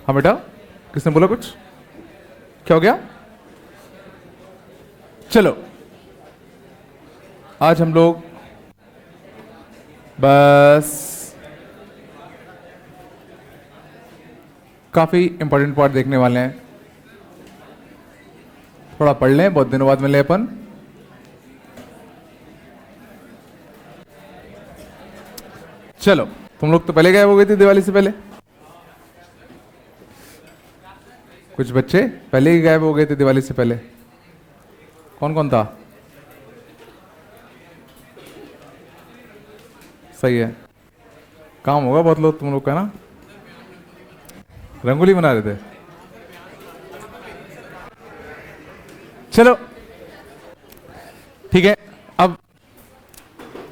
हाँ बेटा, किसने बोला कुछ? क्या हो गया? चलो आज हम लोग बस काफी इंपॉर्टेंट पार्ट देखने वाले हैं। थोड़ा पढ़ लें, बहुत दिनों बाद मिले अपन। चलो, तुम लोग तो पहले गायब हो गए थे दिवाली से पहले। कुछ बच्चे पहले ही गायब हो गए थे दिवाली से पहले। कौन कौन था? सही है, काम होगा बहुत लोग तुम लोग का ना। रंगोली बना रहे थे। चलो ठीक है, अब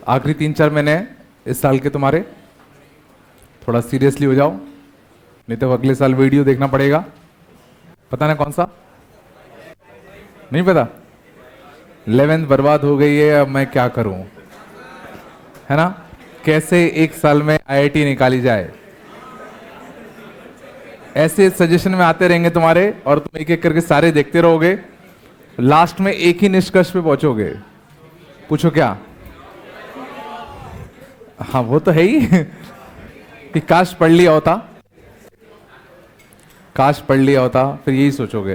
आखिरी 3-4 महीने हैं इस साल के तुम्हारे, थोड़ा सीरियसली हो जाओ, नहीं तो अगले साल वीडियो देखना पड़ेगा। पता ना कौन सा? नहीं पता? 11th बर्बाद हो गई है, अब मैं क्या करूं, है ना? कैसे एक साल में आईआईटी निकाली जाए, ऐसे सजेशन में आते रहेंगे तुम्हारे, और तुम एक एक करके सारे देखते रहोगे, लास्ट में एक ही निष्कर्ष पे पहुंचोगे। पूछो क्या? हाँ वो तो है ही कि काश पढ़ लिया होता, काश पढ़ लिया होता, फिर यही सोचोगे,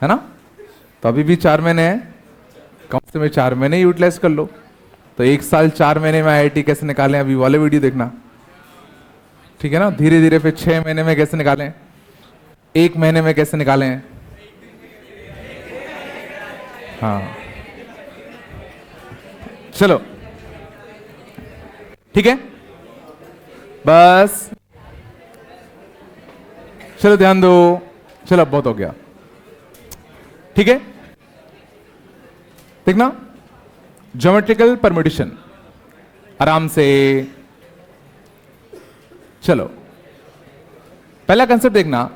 है ना? तो अभी भी 4 महीने हैं, कम से कम 4 महीने यूटिलाइज कर लो। तो एक साल 4 महीने में आईआईटी कैसे निकालें, अभी वाले वीडियो देखना, ठीक है ना? धीरे धीरे फिर 6 महीने में कैसे निकालें, 1 महीने में कैसे निकालें। हाँ चलो ठीक है, बस चलो ध्यान दो। चलो अब बहुत हो गया, ठीक है? देखना, ज्योमेट्रिकल परम्यूटेशन, आराम से। चलो पहला कंसेप्ट देखना,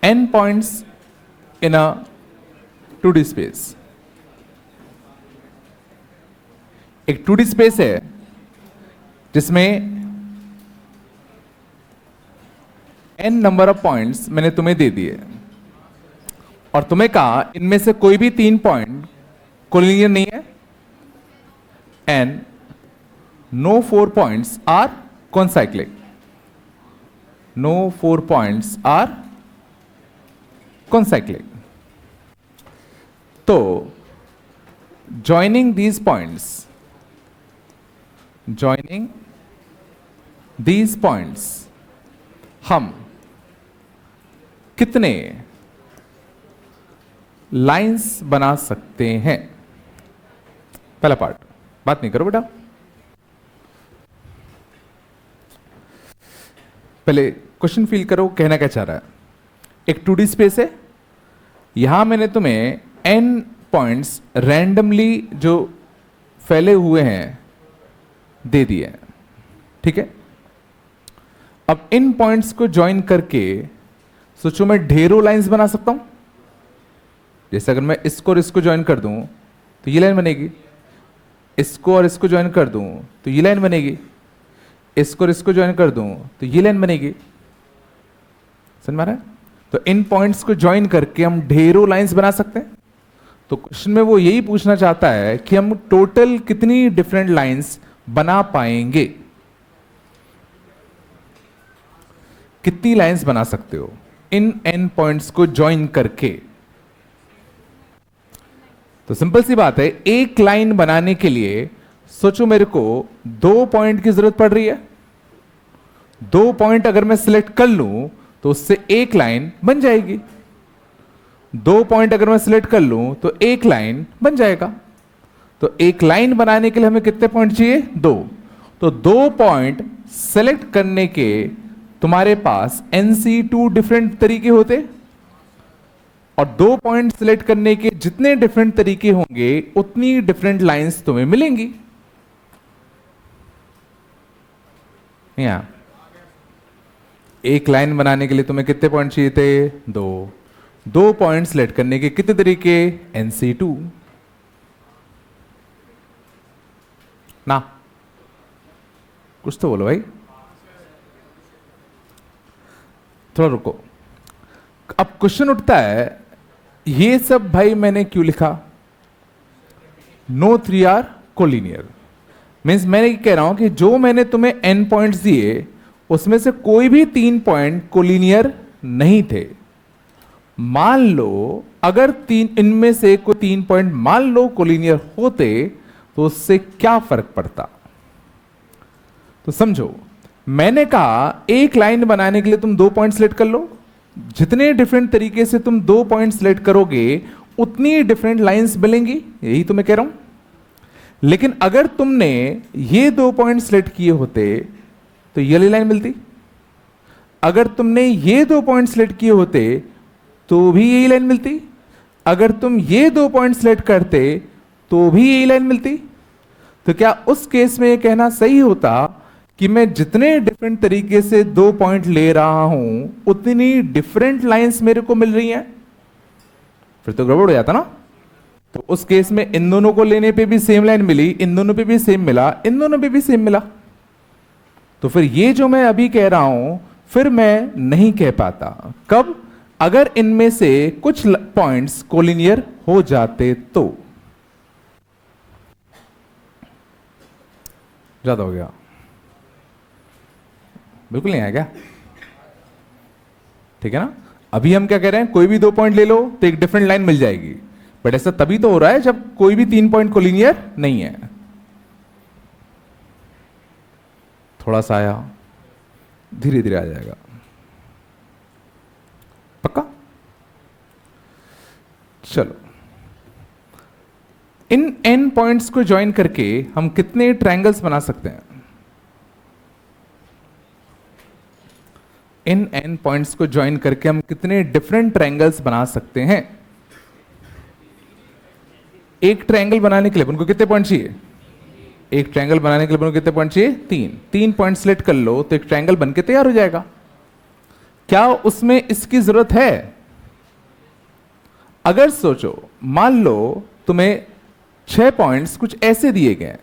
n points in a 2D space. एक 2D स्पेस है जिसमें n नंबर ऑफ पॉइंट्स मैंने तुम्हें दे दिए, और तुम्हें कहा इनमें से कोई भी 3 पॉइंट कोलिनियर नहीं है, and no 4 points are concyclic. No 4 points are concyclic. तो joining these points हम कितने लाइंस बना सकते हैं? पहला पार्ट, बात नहीं करो बेटा, पहले क्वेश्चन फील करो, कहना क्या चाह रहा है। एक 2D स्पेस है, यहां मैंने तुम्हें n पॉइंट्स रैंडमली जो फैले हुए हैं दे दिए, ठीक है? अब इन पॉइंट्स को ज्वाइन करके सोचो मैं ढेरों लाइंस बना सकता हूं। जैसे अगर मैं इसको और इसको ज्वाइन कर दूं तो ये लाइन बनेगी, इसको और इसको ज्वाइन कर दूं तो ये लाइन बनेगी, इसको और इसको ज्वाइन कर दूं तो ये लाइन बनेगी। समझ में आ रहा है? तो इन पॉइंट्स को ज्वाइन करके हम ढेरों लाइंस बना सकते हैं। तो क्वेश्चन में वो यही पूछना चाहता है कि हम टोटल कितनी डिफरेंट लाइंस बना पाएंगे, कितनी लाइंस बना सकते हो इन n पॉइंट्स को ज्वाइन करके। तो सिंपल सी बात है, एक लाइन बनाने के लिए सोचो मेरे को 2 पॉइंट की जरूरत पड़ रही है। 2 पॉइंट अगर मैं सिलेक्ट कर लूं तो उससे एक लाइन बन जाएगी। 2 पॉइंट अगर मैं सिलेक्ट कर लूं तो एक लाइन बन जाएगा। तो एक लाइन बनाने के लिए हमें कितने पॉइंट चाहिए? 2। तो 2 पॉइंट सिलेक्ट करने के तुम्हारे पास NC2 डिफरेंट तरीके होते, और 2 पॉइंट सिलेक्ट करने के जितने डिफरेंट तरीके होंगे उतनी डिफरेंट लाइंस तुम्हें मिलेंगी। यहां एक लाइन बनाने के लिए तुम्हें कितने पॉइंट चाहिए थे? 2। 2 पॉइंट सिलेक्ट करने के कितने तरीके? NC2 ना। कुछ तो बोलो भाई। थोड़ा रुको। अब क्वेश्चन उठता है, ये सब भाई मैंने क्यों लिखा? No three are collinear. Means मैं कह रहा हूं कि जो मैंने तुम्हें n पॉइंट्स दिए उसमें से कोई भी 3 पॉइंट कोलिनियर नहीं थे। मान लो अगर इनमें से कोई 3 पॉइंट मान लो कोलिनियर होते तो उससे क्या फर्क पड़ता? तो समझो, मैंने कहा एक लाइन बनाने के लिए तुम 2 पॉइंट सिलेक्ट कर लो। जितने डिफरेंट तरीके से तुम 2 पॉइंट सिलेक्ट करोगे उतनी डिफरेंट लाइंस मिलेंगी, यही तो मैं कह रहा हूं। लेकिन अगर तुमने ये 2 पॉइंट सिलेक्ट किए होते तो ये वाली लाइन मिलती। अगर तुमने ये 2 पॉइंट सिलेक्ट किए होते तो भी यही लाइन मिलती। अगर तुम ये 2 पॉइंट सिलेक्ट करते तो भी यही लाइन मिलती। तो क्या उस केस में ये कहना सही होता कि मैं जितने डिफरेंट तरीके से 2 पॉइंट ले रहा हूं उतनी डिफरेंट लाइंस मेरे को मिल रही हैं? फिर तो गड़बड़ हो जाता ना। तो उस केस में इन दोनों को लेने पे भी सेम लाइन मिली, इन दोनों पे भी सेम मिला, इन दोनों पे भी सेम मिला। तो फिर ये जो मैं अभी कह रहा हूं फिर मैं नहीं कह पाता। कब? अगर इनमें से कुछ पॉइंट्स कोलिनियर हो जाते तो। ज्यादा हो गया? बिल्कुल नहीं आया क्या? ठीक है ना। अभी हम क्या कह रहे हैं, कोई भी 2 पॉइंट ले लो तो एक डिफरेंट लाइन मिल जाएगी। बट ऐसा तभी तो हो रहा है जब कोई भी 3 पॉइंट कोलिनियर नहीं है। थोड़ा सा आया, धीरे धीरे आ जाएगा। पक्का? चलो, इन n पॉइंट्स को ज्वाइन करके हम कितने ट्रायंगल्स बना सकते हैं? इन n पॉइंट्स को ज्वाइन करके हम कितने डिफरेंट ट्रायंगल्स बना सकते हैं? एक ट्रायंगल बनाने के लिए उनको कितने पॉइंट चाहिए? एक ट्रायंगल बनाने के लिए उनको कितने पॉइंट चाहिए? 3 पॉइंट सिलेक्ट कर लो तो एक ट्रायंगल बनके तैयार हो जाएगा। क्या उसमें इसकी जरूरत है? अगर सोचो, मान लो तुम्हें 6 पॉइंट्स कुछ ऐसे दिए गए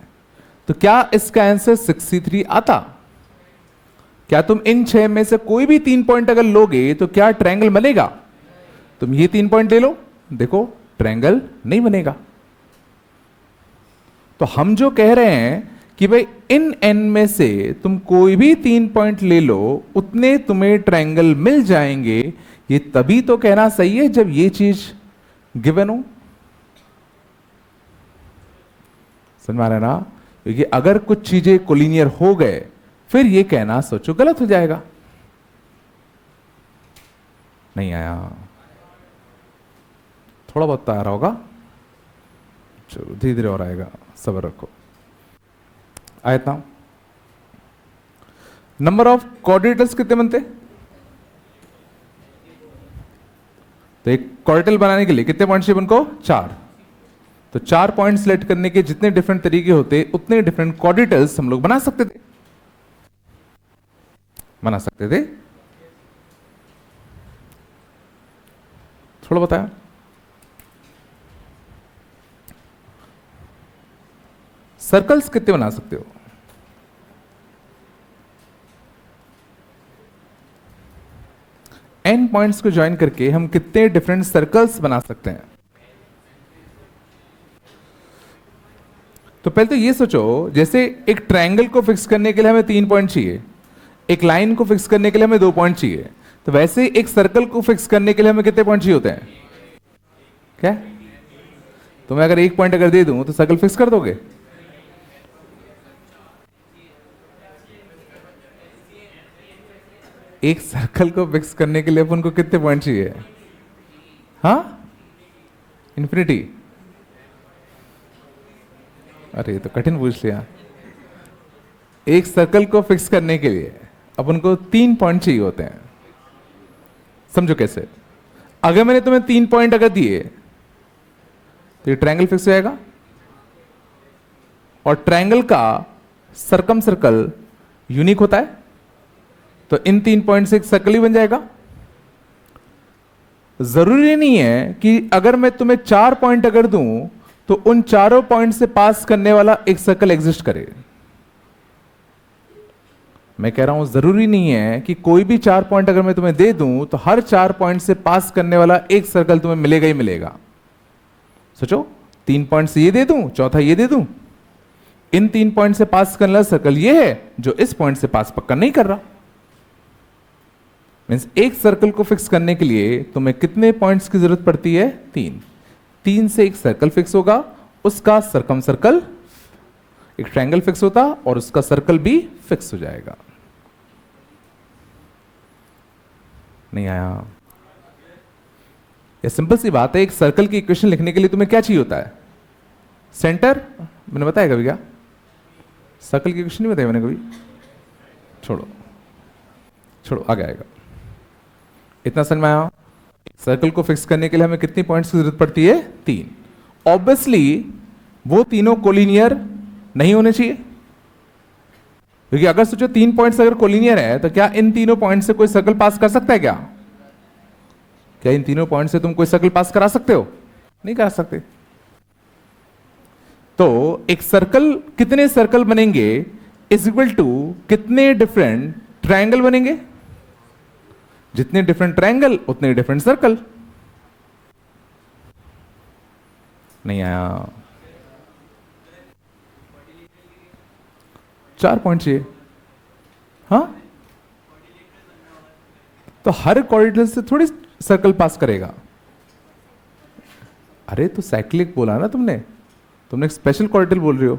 तो क्या इसका आंसर 63 आता? क्या तुम इन 6 में से कोई भी 3 पॉइंट अगर लोगे तो क्या ट्रायंगल बनेगा? तुम ये 3 पॉइंट ले लो, देखो ट्रायंगल नहीं बनेगा। तो हम जो कह रहे हैं कि भाई इन n में से तुम कोई भी 3 पॉइंट ले लो उतने तुम्हें ट्रायंगल मिल जाएंगे। ये तभी तो कहना सही है जब ये चीज गिवन हो। समझ में आ रहा है ना? क्योंकि अगर कुछ चीजें कोलिनियर हो गए फिर ये कहना सोचो गलत हो जाएगा। नहीं आया? थोड़ा बहुत तो आ रहा होगा। चलो धीरे धीरे और आएगा, सब्र रखो। आयत ना, नंबर ऑफ क्वाड्रेटर्स कितने बनते? तो एक क्वाड्रेटल बनाने के लिए कितने पॉइंट चाहिए उनको? 4। तो 4 पॉइंट सिलेक्ट करने के जितने डिफरेंट तरीके होते उतने डिफरेंट क्वाड्रेटल्स हम लोग बना सकते थे। थोड़ा बताया। सर्कल्स कितने बना सकते हो? n पॉइंट्स को ज्वाइन करके हम कितने डिफरेंट सर्कल्स बना सकते हैं? तो पहले तो ये सोचो, जैसे एक ट्रायंगल को फिक्स करने के लिए हमें 3 पॉइंट चाहिए, एक लाइन को फिक्स करने के लिए हमें 2 पॉइंट चाहिए, तो वैसे एक सर्कल को फिक्स करने के लिए हमें कितने पॉइंट चाहिए होते हैं? क्या तो मैं अगर 1 पॉइंट अगर दे दूं तो सर्कल फिक्स कर दोगे? एक सर्कल को फिक्स करने के लिए अपन को कितने पॉइंट चाहिए? हाँ, इन्फिनिटी। अरे ये तो कठिन पूछ लिया। एक सर्कल को फिक्स करने के लिए अपन को 3 पॉइंट चाहिए होते हैं। समझो कैसे। अगर मैंने तुम्हें 3 पॉइंट अगर दिए तो ये ट्रायंगल फिक्स हो जाएगा, और ट्रायंगल का सर्कम सर्कल यूनिक होता है, तो इन 3 पॉइंट से एक सर्कल ही बन जाएगा। जरूरी नहीं है कि अगर मैं तुम्हें 4 पॉइंट अगर दूं तो उन चारों पॉइंट से पास करने वाला एक सर्कल एग्जिस्ट करे। मैं कह रहा हूं जरूरी नहीं है कि कोई भी 4 पॉइंट अगर मैं तुम्हें दे दूं तो हर 4 पॉइंट से पास करने वाला एक सर्कल तुम्हें मिलेगा ही मिलेगा। सोचो, 3 पॉइंट से ये दे दूं, चौथा ये दे दूं, इन 3 पॉइंट से पास करने वाला सर्कल ये है जो इस पॉइंट से पास पक्का नहीं कर रहा। मींस एक सर्कल को फिक्स करने के लिए तुम्हें कितने पॉइंट्स की जरूरत पड़ती है? 3। 3 से एक सर्कल फिक्स होगा, उसका सरकम सर्कल, एक ट्रायंगल फिक्स होता और उसका सर्कल भी फिक्स हो जाएगा। नहीं आया? ये सिंपल सी बात है। एक सर्कल की इक्वेशन लिखने के लिए तुम्हें क्या चाहिए होता है? सेंटर। मैंने बताया कभी क्या? सर्कल की इक्वेशन नहीं बताई मैंने कभी? छोड़ो छोड़ो, आगे आएगा। इतना समझ में आया? सर्कल को फिक्स करने के लिए हमें कितनी पॉइंट्स की जरूरत पड़ती है? 3। ऑब्वियसली वो तीनों कोलिनियर नहीं होने चाहिए, क्योंकि अगर सोचो 3 पॉइंट्स अगर कोलिनियर है तो क्या इन तीनों पॉइंट से कोई सर्कल पास कर सकता है? क्या इन तीनों पॉइंट से तुम कोई सर्कल पास करा सकते हो? नहीं करा सकते। तो एक सर्कल, कितने सर्कल बनेंगे इज इक्वल टू कितने डिफरेंट ट्रायंगल बनेंगे। जितने डिफरेंट ट्रायंगल उतने डिफरेंट सर्कल। नहीं आया? 4 पॉइंट चाहिए। हाँ, तो हर कॉर्डिनेट से थोड़ी सर्कल पास करेगा। अरे तो साइक्लिक बोला ना तुमने एक स्पेशल कॉर्डिनेट बोल रही हो।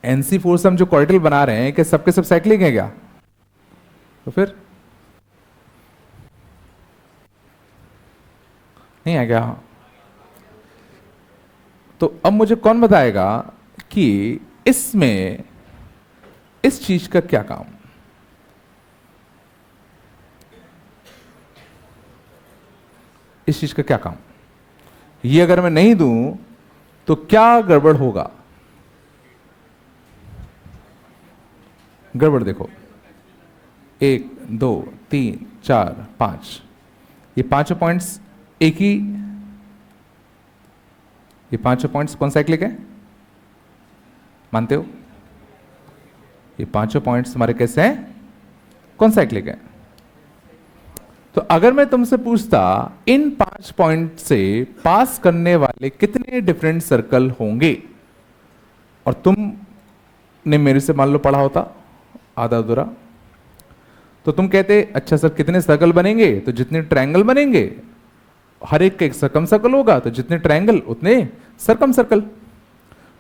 NC4 से हम जो कॉर्डिनेट बना रहे हैं कि सबके सब साइक्लिक है क्या? तो फिर नहीं है क्या? तो अब मुझे कौन बताएगा कि इसमें इस चीज का क्या काम? इस चीज का क्या काम? ये अगर मैं नहीं दूं तो क्या गड़बड़ होगा? गड़बड़ देखो, 1 2 3 4 5, ये पांचों पॉइंट्स एक ही, ये पांचों पॉइंट्स कौन साइक्लिक है? मानते हो? ये पांचों पॉइंट्स हमारे कैसे हैं? कौन साइक्लिक है? तो अगर मैं तुमसे पूछता इन 5 पॉइंट से पास करने वाले कितने डिफरेंट सर्कल होंगे, और तुमने मेरे से मान लो पढ़ा होता आधा अधूरा, तो तुम कहते अच्छा सर कितने सर्कल बनेंगे? तो जितने ट्रायंगल बनेंगे हर एक का एक सरकम सर्कल होगा, तो जितने ट्रायंगल उतने सरकम सर्कल।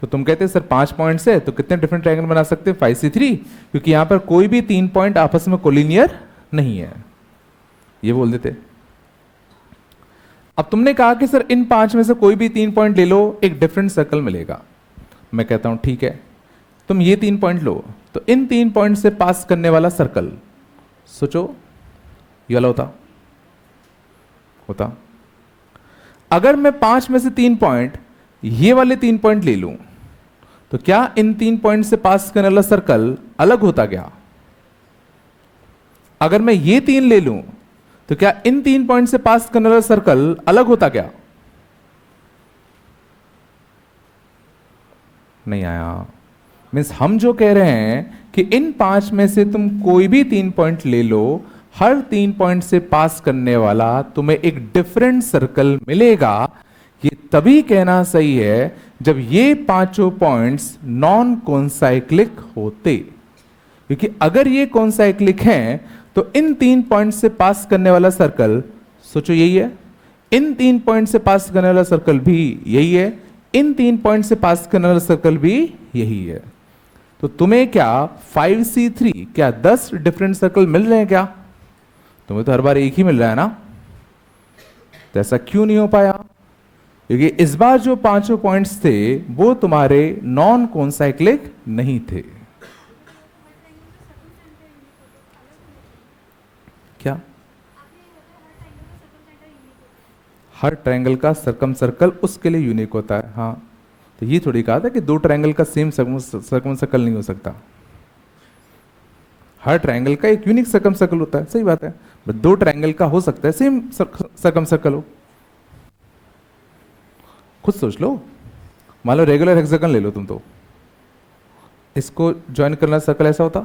तो तुम कहते सर 5 पॉइंट्स है तो कितने डिफरेंट ट्रायंगल बना सकते हैं? 5C3, क्योंकि यहां पर कोई भी 3 पॉइंट आपस में कोलिनियर नहीं है, ये बोल देते। अब तुमने कहा कि सर इन 5 में से कोई भी 3 पॉइंट ले लो, एक डिफरेंट सर्कल मिलेगा। मैं कहता हूं ठीक है, तुम ये 3 पॉइंट लो, तो इन 3 पॉइंट से पास करने वाला सर्कल, सोचो ये वाला होता। अगर मैं 5 में से 3 पॉइंट, ये वाले 3 पॉइंट ले लूं, तो क्या इन 3 पॉइंट से पास करने वाला सर्कल अलग होता क्या? अगर मैं ये 3 ले लूं, तो क्या इन 3 पॉइंट से पास करने वाला सर्कल अलग होता क्या? नहीं आया? मीन्स हम जो कह रहे हैं कि इन 5 में से तुम कोई भी 3 पॉइंट ले लो, हर 3 पॉइंट से पास करने वाला तुम्हें एक डिफरेंट सर्कल मिलेगा। ये तभी कहना सही है जब ये पांचों पॉइंट्स नॉन कॉन्साइक्लिक होते, क्योंकि अगर ये कॉन्साइक्लिक हैं तो इन 3 पॉइंट से पास करने वाला सर्कल, सोचो यही है, इन 3 पॉइंट से पास करने वाला सर्कल भी यही है, इन 3 पॉइंट से पास करने वाला सर्कल भी यही है। तो तुम्हें क्या 5C3 क्या 10 डिफरेंट सर्कल मिल रहे हैं क्या? तुम्हें तो हर बार एक ही मिल रहा है ना। तो ऐसा क्यों नहीं हो पाया? क्योंकि इस बार जो पांचों पॉइंट्स थे वो तुम्हारे नॉन कॉन्साइक्लिक नहीं थे। क्या? हर ट्रायंगल का सरकम सर्कल उसके लिए यूनिक होता है। हाँ, तो ये थोड़ी कहा था कि 2 ट्रायंगल का सेम सरकम सर्कल नहीं हो सकता। हर ट्रायंगल का एक यूनिक सरकम सर्कल होता है, सही बात है। बट 2 ट्रायंगल का हो सकता है सेम सरकम सर्कल हो। खुद सोच लो, मान लो रेगुलर हेक्सागन ले लो तुम, तो इसको ज्वाइन करना सर्कल ऐसा होता,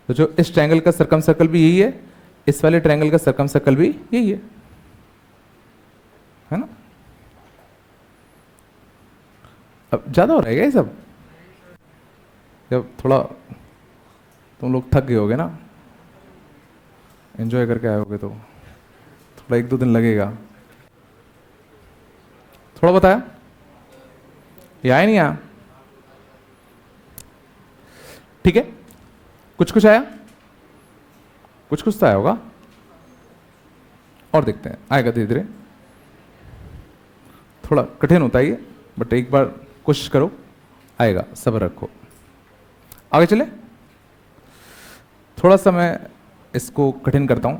तो जो इस ट्रायंगल का सर्कम सर्कल भी यही है, इस वाले ट्रायंगल का सर्कम सर्कल भी यही है ना? अब ज्यादा हो रहा है क्या ये सब? जब थोड़ा तुम लोग थक गए होगे ना, एंजॉय करके आए होगे, तो थोड़ा 1-2 दिन लगेगा। थोड़ा बताया, ये आया नहीं आया? ठीक है, कुछ कुछ आया, कुछ कुछ तो आया होगा, और देखते हैं, आएगा धीरे धीरे। थोड़ा कठिन होता है ये, बट एक बार कोशिश करो, आएगा, सब्र रखो। आगे चले, थोड़ा सा मैं इसको कठिन करता हूं,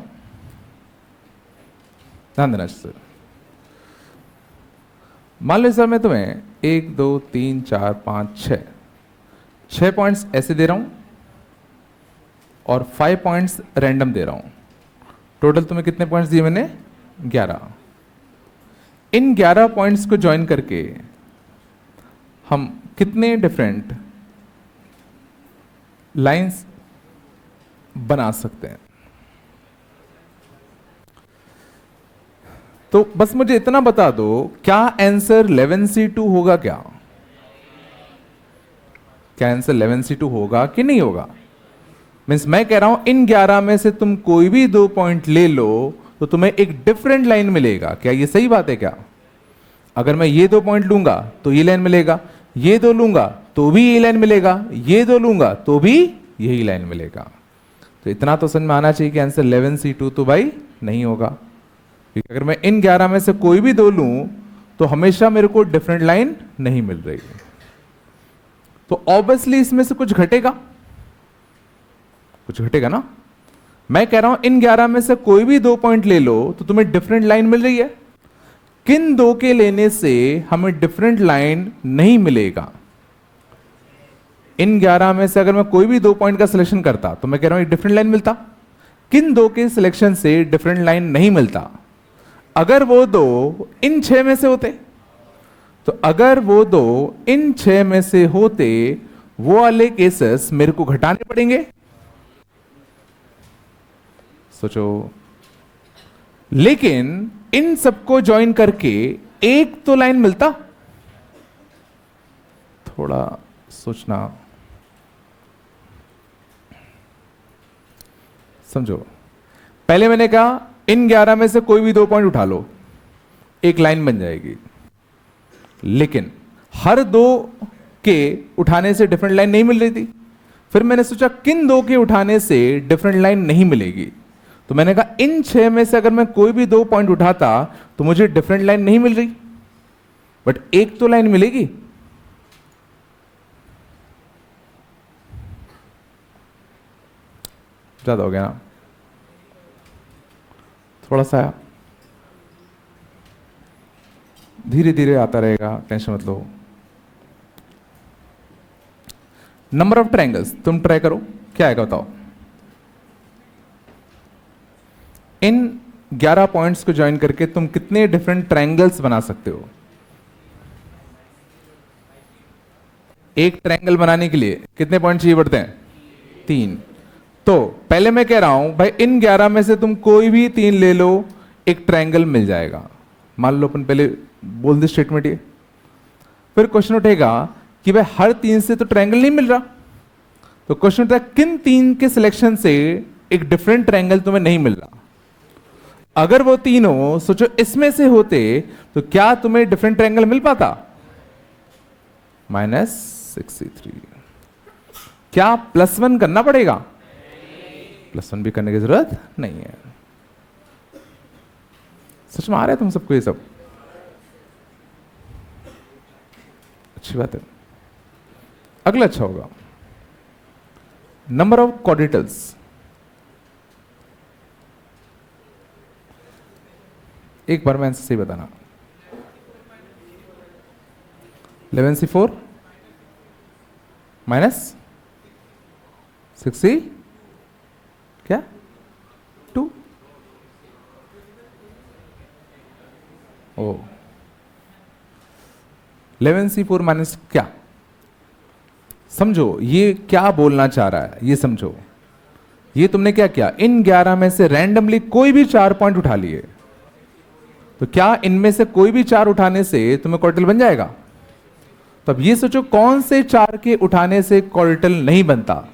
ध्यान देना सर। मान लो सर मैं तुम्हें 1 2 3 4 5 6 पॉइंट्स ऐसे दे रहा हूं और 5 पॉइंट्स रैंडम दे रहा हूं। टोटल तुम्हें कितने पॉइंट्स दिए मैंने? 11। इन 11 पॉइंट्स को ज्वाइन करके हम कितने डिफरेंट लाइंस बना सकते हैं? तो बस मुझे इतना बता दो, क्या आंसर 11C2 होगा? क्या आंसर 11C2 होगा कि नहीं होगा? मीन्स मैं कह रहा हूं इन 11 में से तुम कोई भी 2 पॉइंट ले लो तो तुम्हें एक डिफरेंट लाइन मिलेगा। क्या ये सही बात है? क्या अगर मैं ये 2 पॉइंट लूंगा तो ये लाइन मिलेगा, ये 2 लूंगा तो भी ये लाइन मिलेगा, ये 2 लूंगा तो भी यही लाइन मिलेगा। तो इतना तो समझ में आना चाहिए कि आंसर 11C2 तो भाई नहीं होगा, क्योंकि अगर मैं इन 11 में से कोई भी 2 लूं तो हमेशा मेरे को डिफरेंट लाइन नहीं मिल रही, तो ऑब्वियसली इसमें से कुछ घटेगा, कुछ घटेगा ना। मैं कह रहा हूं इन 11 में से कोई भी 2 पॉइंट ले लो तो तुम्हें डिफरेंट लाइन मिल रही है। किन 2 के लेने से हमें डिफरेंट लाइन नहीं मिलेगा? इन 11 में से अगर मैं कोई भी 2 पॉइंट का सिलेक्शन करता तो मैं कह रहा हूं एक डिफरेंट लाइन मिलता। किन 2 के सिलेक्शन से डिफरेंट लाइन नहीं मिलता? अगर वो 2 इन 6 में से होते, तो अगर वो 2 इन 6 में से होते, वो वाले केसेस मेरे को घटाने पड़ेंगे। सोचो, लेकिन इन सबको ज्वाइन करके एक तो लाइन मिलता। थोड़ा सोचना, समझो। पहले मैंने कहा इन 11 में से कोई भी 2 पॉइंट उठा लो, एक लाइन बन जाएगी, लेकिन हर 2 के उठाने से डिफरेंट लाइन नहीं मिल रही थी। फिर मैंने सोचा किन 2 के उठाने से डिफरेंट लाइन नहीं मिलेगी, तो मैंने कहा इन 6 में से अगर मैं कोई भी 2 पॉइंट उठाता तो मुझे डिफरेंट लाइन नहीं मिल रही, बट एक तो लाइन मिलेगी। ज्यादा हो गया ना? थोड़ा सा धीरे धीरे आता रहेगा, टेंशन मत लो। नंबर ऑफ ट्रायंगल्स तुम ट्राई करो, क्या आएगा बताओ। इन 11 पॉइंट्स को ज्वाइन करके तुम कितने डिफरेंट ट्रायंगल्स बना सकते हो? एक ट्रायंगल बनाने के लिए कितने पॉइंट चाहिए पड़ते हैं? 3। तो पहले मैं कह रहा हूं भाई इन 11 में से तुम कोई भी 3 ले लो, एक ट्रायंगल मिल जाएगा। मान लो अपन पहले बोल दे स्टेटमेंट ये, फिर क्वेश्चन उठेगा कि भाई हर 3 से तो ट्रायंगल नहीं मिल रहा, तो क्वेश्चन उठता है किन 3 के सिलेक्शन से एक डिफरेंट ट्रायंगल तुम्हें नहीं मिल रहा। अगर वो 3 हो, सोचो इसमें से होते तो क्या तुम्हें डिफरेंट ट्रायंगल मिल पाता? -63। क्या +1 करना पड़ेगा? +1 भी करने की जरूरत नहीं है। सच में आ रहा है तुम सबको ये सब? अच्छी बात है। अगला अच्छा होगा, नंबर ऑफ क्वाड्रेटल्स। एक बार मैं आंसर सही बताना। 11C4 -60 क्या 2 ओ 11C4 माइनस क्या समझो ये क्या बोलना चाह रहा है, ये समझो। ये तुमने क्या किया, इन 11 में से रैंडमली कोई भी 4 पॉइंट उठा लिए, तो क्या इनमें से कोई भी 4 उठाने से तुम्हें क्वार्टिल बन जाएगा? तो अब ये सोचो कौन से 4 के उठाने से क्वार्टिल नहीं बनता।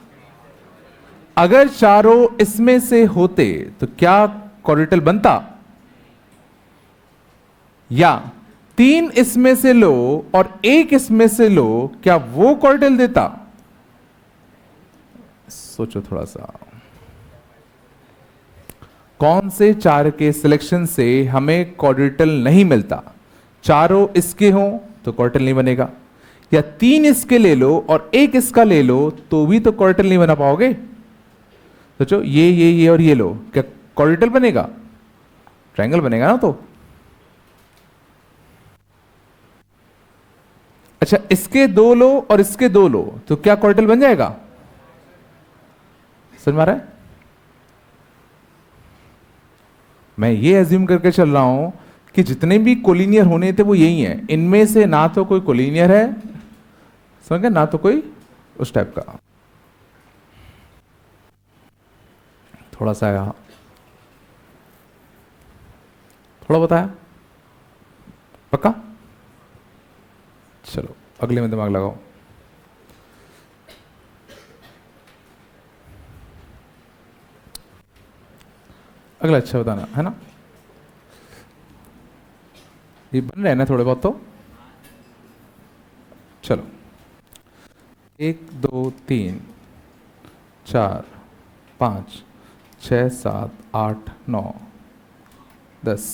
अगर चारों इसमें से होते तो क्या क्वार्टिल बनता? या 3 इसमें से लो और 1 इसमें से लो, क्या वो क्वार्टिल देता? सोचो थोड़ा सा, कौन से 4 के सिलेक्शन से हमें क्वार्टिल नहीं मिलता? चारों इसके हों तो क्वार्टिल नहीं बनेगा, या 3 इसके ले लो और 1 इसका ले लो तो भी तो क्वार्टिल नहीं बना पाओगे। सोचो ये और ये लो, क्या क्वार्टिल बनेगा? ट्रायंगल बनेगा ना। तो अच्छा, इसके 2 लो और इसके 2 लो तो क्या क्वार्टिल बन जाएगा? समझ में आ रहा है? मैं ये एज्यूम करके चल रहा हूं कि जितने भी कोलिनियर होने थे वो यही है। इनमें से ना तो कोई कोलिनियर है, समझ गए, ना तो कोई उस टाइप का। थोड़ा सा यहां थोड़ा बताया, पक्का? चलो अगले में दिमाग लगाओ। अगला अच्छा बताना है ना। ये बन रहे हैं ना थोड़े बहुत तो। चलो 1 2 3 4 5 6 7 8 9 10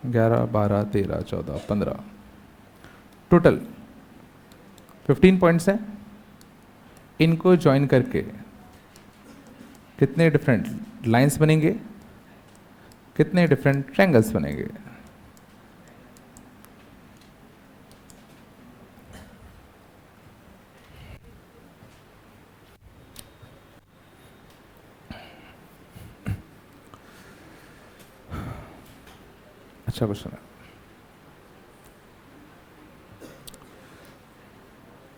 11 12 13 14 15 टोटल 15 पॉइंट्स हैं। इनको ज्वाइन करके कितने डिफरेंट लाइंस बनेंगे, कितने डिफरेंट ट्रायंगल्स बनेंगे? अच्छा क्वेश्चन है।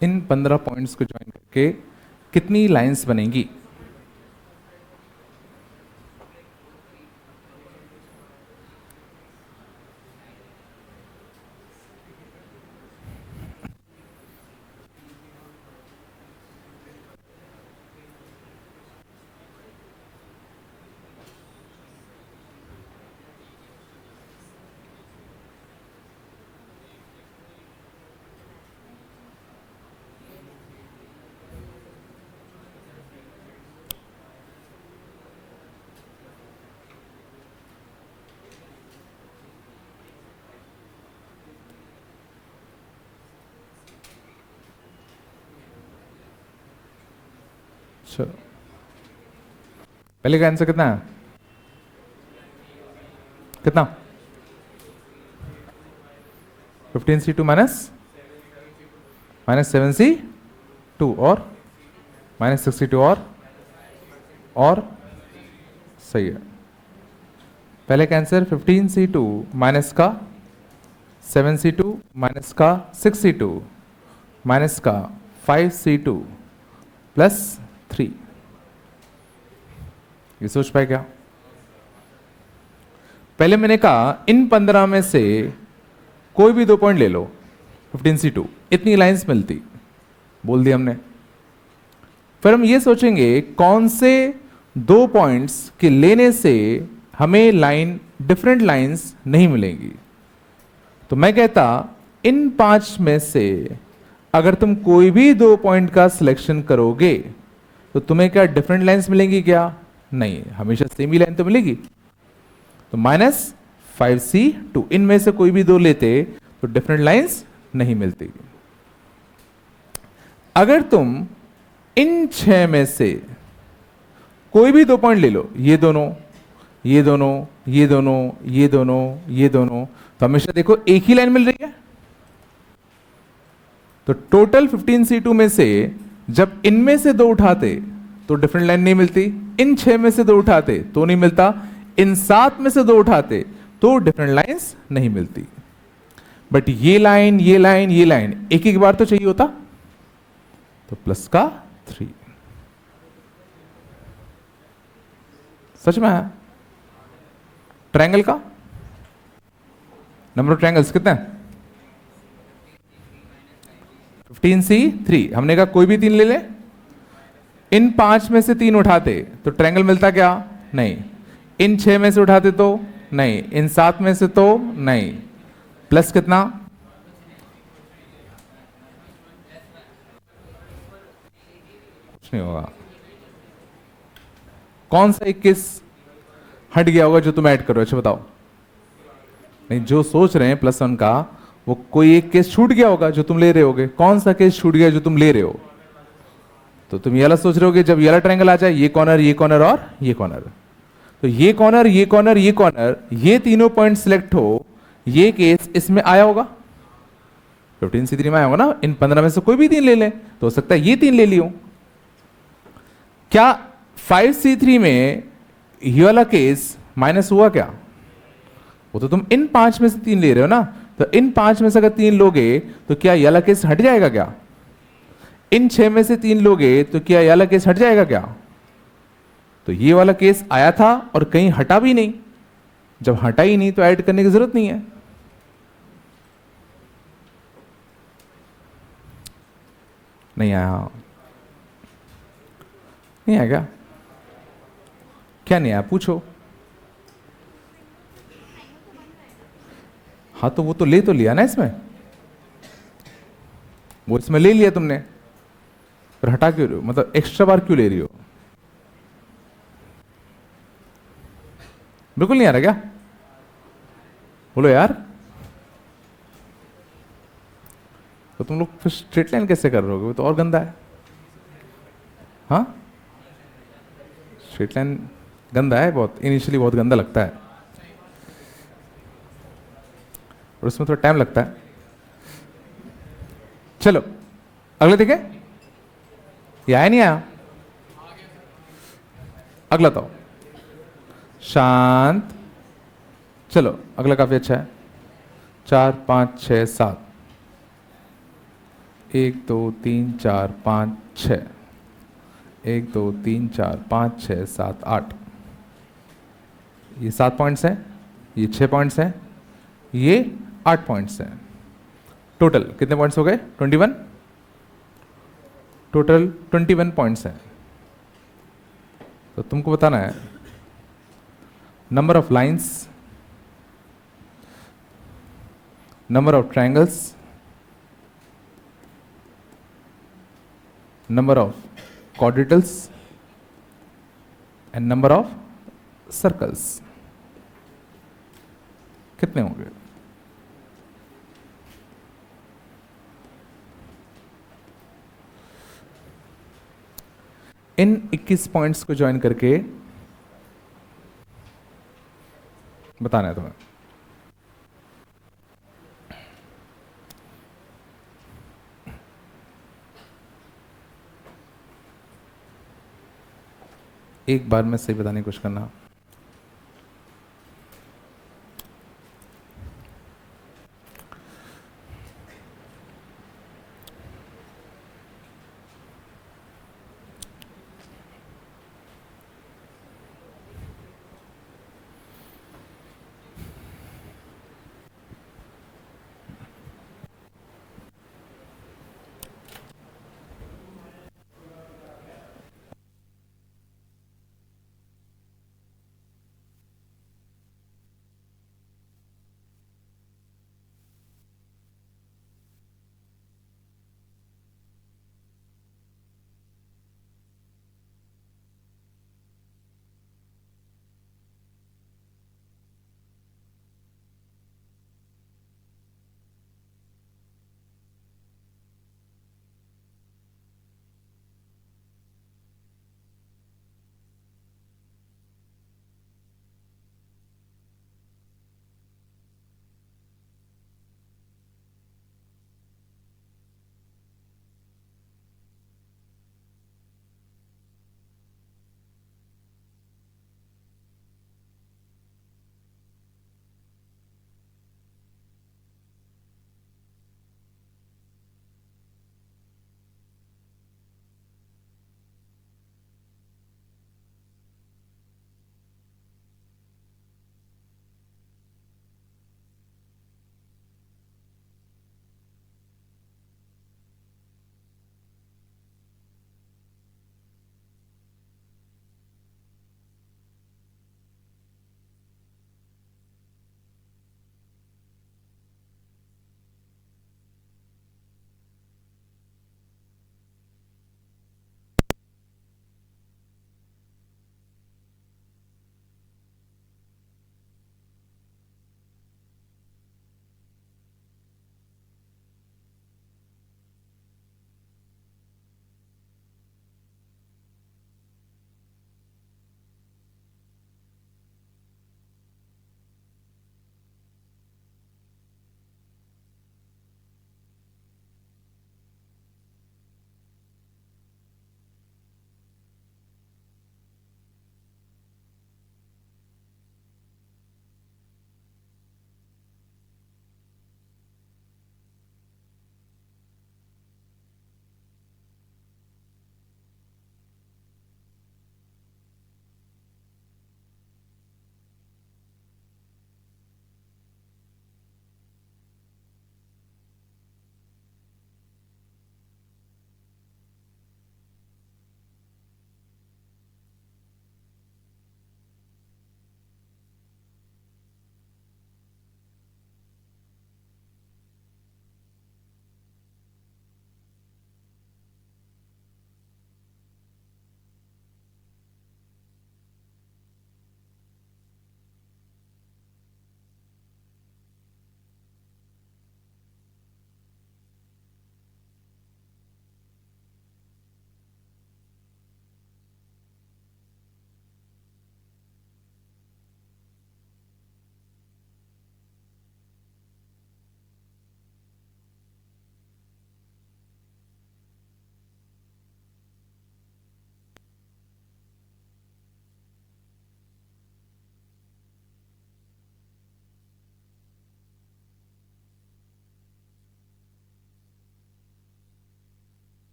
इन 15 पॉइंट्स को ज्वाइन करके कितनी लाइंस बनेंगी? चलो पहले का आंसर कितना है? कितना? 15C2 माइनस 7C2 और माइनस 62 और सही है। पहले का आंसर 15C2 माइनस का 7C2 माइनस का 6C2 माइनस का 5C2 प्लस 3। ये सोच पाए क्या? पहले मैंने कहा इन 15 में से कोई भी 2 पॉइंट ले लो, 15C2 इतनी लाइंस मिलती, बोल दिया हमने। फिर हम ये सोचेंगे कौन से 2 पॉइंट्स के लेने से हमें लाइन डिफरेंट लाइंस नहीं मिलेंगी। तो मैं कहता इन 5 में से अगर तुम कोई भी 2 पॉइंट का सिलेक्शन करोगे तो तुम्हें क्या डिफरेंट लाइंस मिलेंगी? क्या नहीं, हमेशा सेम ही लाइन तो मिलेगी। तो -5C2 इनमें से कोई भी 2 लेते तो डिफरेंट लाइंस नहीं मिलती। अगर तुम इन 6 में से कोई भी 2 पॉइंट ले लो, ये दोनों ये दोनों ये दोनों ये दोनों ये दोनों, तो हमेशा देखो एक ही लाइन मिल रही है। तो टोटल 15C2 में से जब इनमें से 2 उठाते तो डिफरेंट लाइन नहीं मिलती, इन 6 में से 2 उठाते तो नहीं मिलता, इन 7 में से 2 उठाते तो डिफरेंट लाइंस नहीं मिलती। बट ये लाइन ये लाइन ये लाइन एक एक बार तो चाहिए होता। तो प्लस का 3। सच में है। ट्रायंगल का नंबर ऑफ ट्रायंगल्स कितने हैं? 15C3। हमने कहा कोई भी 3 ले ले, इन 5 में से 3 उठाते तो ट्रायंगल मिलता क्या? नहीं। इन 6 में से उठाते तो नहीं, इन 7 में से तो नहीं। प्लस कितना? कुछ नहीं होगा। कौन सा 21 हट गया होगा जो तुम ऐड करो? अच्छा बताओ। नहीं, जो सोच रहे हैं +1 का, वो कोई एक केस छूट गया होगा जो तुम ले रहे होगे। कौन सा केस छूट गया जो तुम ले रहे हो? तो तुम ये वाला सोच रहे होगे जब ये वाला ट्रायंगल आ जाए, ये कॉर्नर, ये कॉर्नर और ये कॉर्नर, तो ये कॉर्नर, ये कॉर्नर, ये कॉर्नर, ये तीनों पॉइंट सिलेक्ट हो, ये केस इसमें आया होगा, 15C3 में आया होगा ना। इन 15 में से कोई भी 3 ले ले, तो हो सकता है ये 3 ले लियो। क्या 5C3 में ये वाला केस माइनस हुआ क्या? वो तो तुम इन 5 में से 3 ले रहे हो ना, तो इन 5 में से अगर 3 लोगे तो क्या ये वाला केस हट जाएगा क्या? इन 6 में से 3 लोगे तो क्या ये वाला केस हट जाएगा क्या? तो ये वाला केस आया था और कहीं हटा भी नहीं। जब हटा ही नहीं तो ऐड करने की जरूरत नहीं है। नहीं आया? नहीं आया क्या? क्या नहीं आया पूछो। हाँ तो वो तो ले तो लिया ना इसमें, वो इसमें ले लिया तुमने, पर हटा क्यों रहे हो? मतलब एक्स्ट्रा बार क्यों ले रही हो? बिल्कुल नहीं आ रहा क्या? बोलो यार। तो तुम लोग फिर स्ट्रेट लाइन कैसे कर रहे हो? वो तो और गंदा है। हाँ, स्ट्रेट लाइन गंदा है बहुत, इनिशियली बहुत गंदा लगता है और उसमें थोड़ा टाइम लगता है। चलो अगले देखे, ये आया नहीं आया? अगला तो शांत। चलो अगला काफी अच्छा है। 4 5 6 7, 1 2 3 4 5 6, 1 2 3 4 5 6 7 8। ये 7 पॉइंट्स हैं, ये 6 पॉइंट्स हैं, ये 8 पॉइंट्स हैं। टोटल कितने पॉइंट्स हो गए? 21। टोटल 21 पॉइंट्स हैं। तो तुमको बताना है number of lines, number of triangles, number of quadrilaterals and number of circles। कितने होंगे? इन 21 पॉइंट्स को ज्वाइन करके बताना है तुम्हें। एक बार में सही बताने की कोशिश करना।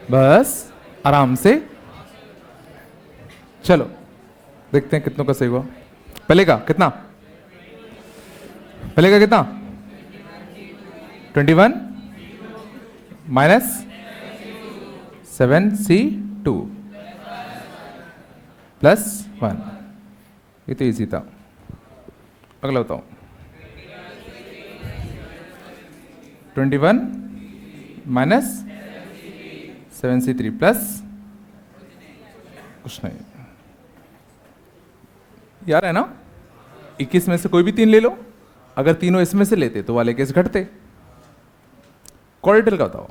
बस आराम से। चलो देखते हैं कितनों का सही हुआ। पहले का कितना, पहले का कितना 21 माइनस 7C2 प्लस 1। ये तो इजी था। अगला बताओ। 21 माइनस 7C3 प्लस कुछ नहीं। यार है ना, 21 में से कोई भी 3 ले लो। अगर तीनों इसमें से लेते तो वाले केस घटते। क्वाड्रेटिकल का बताओ।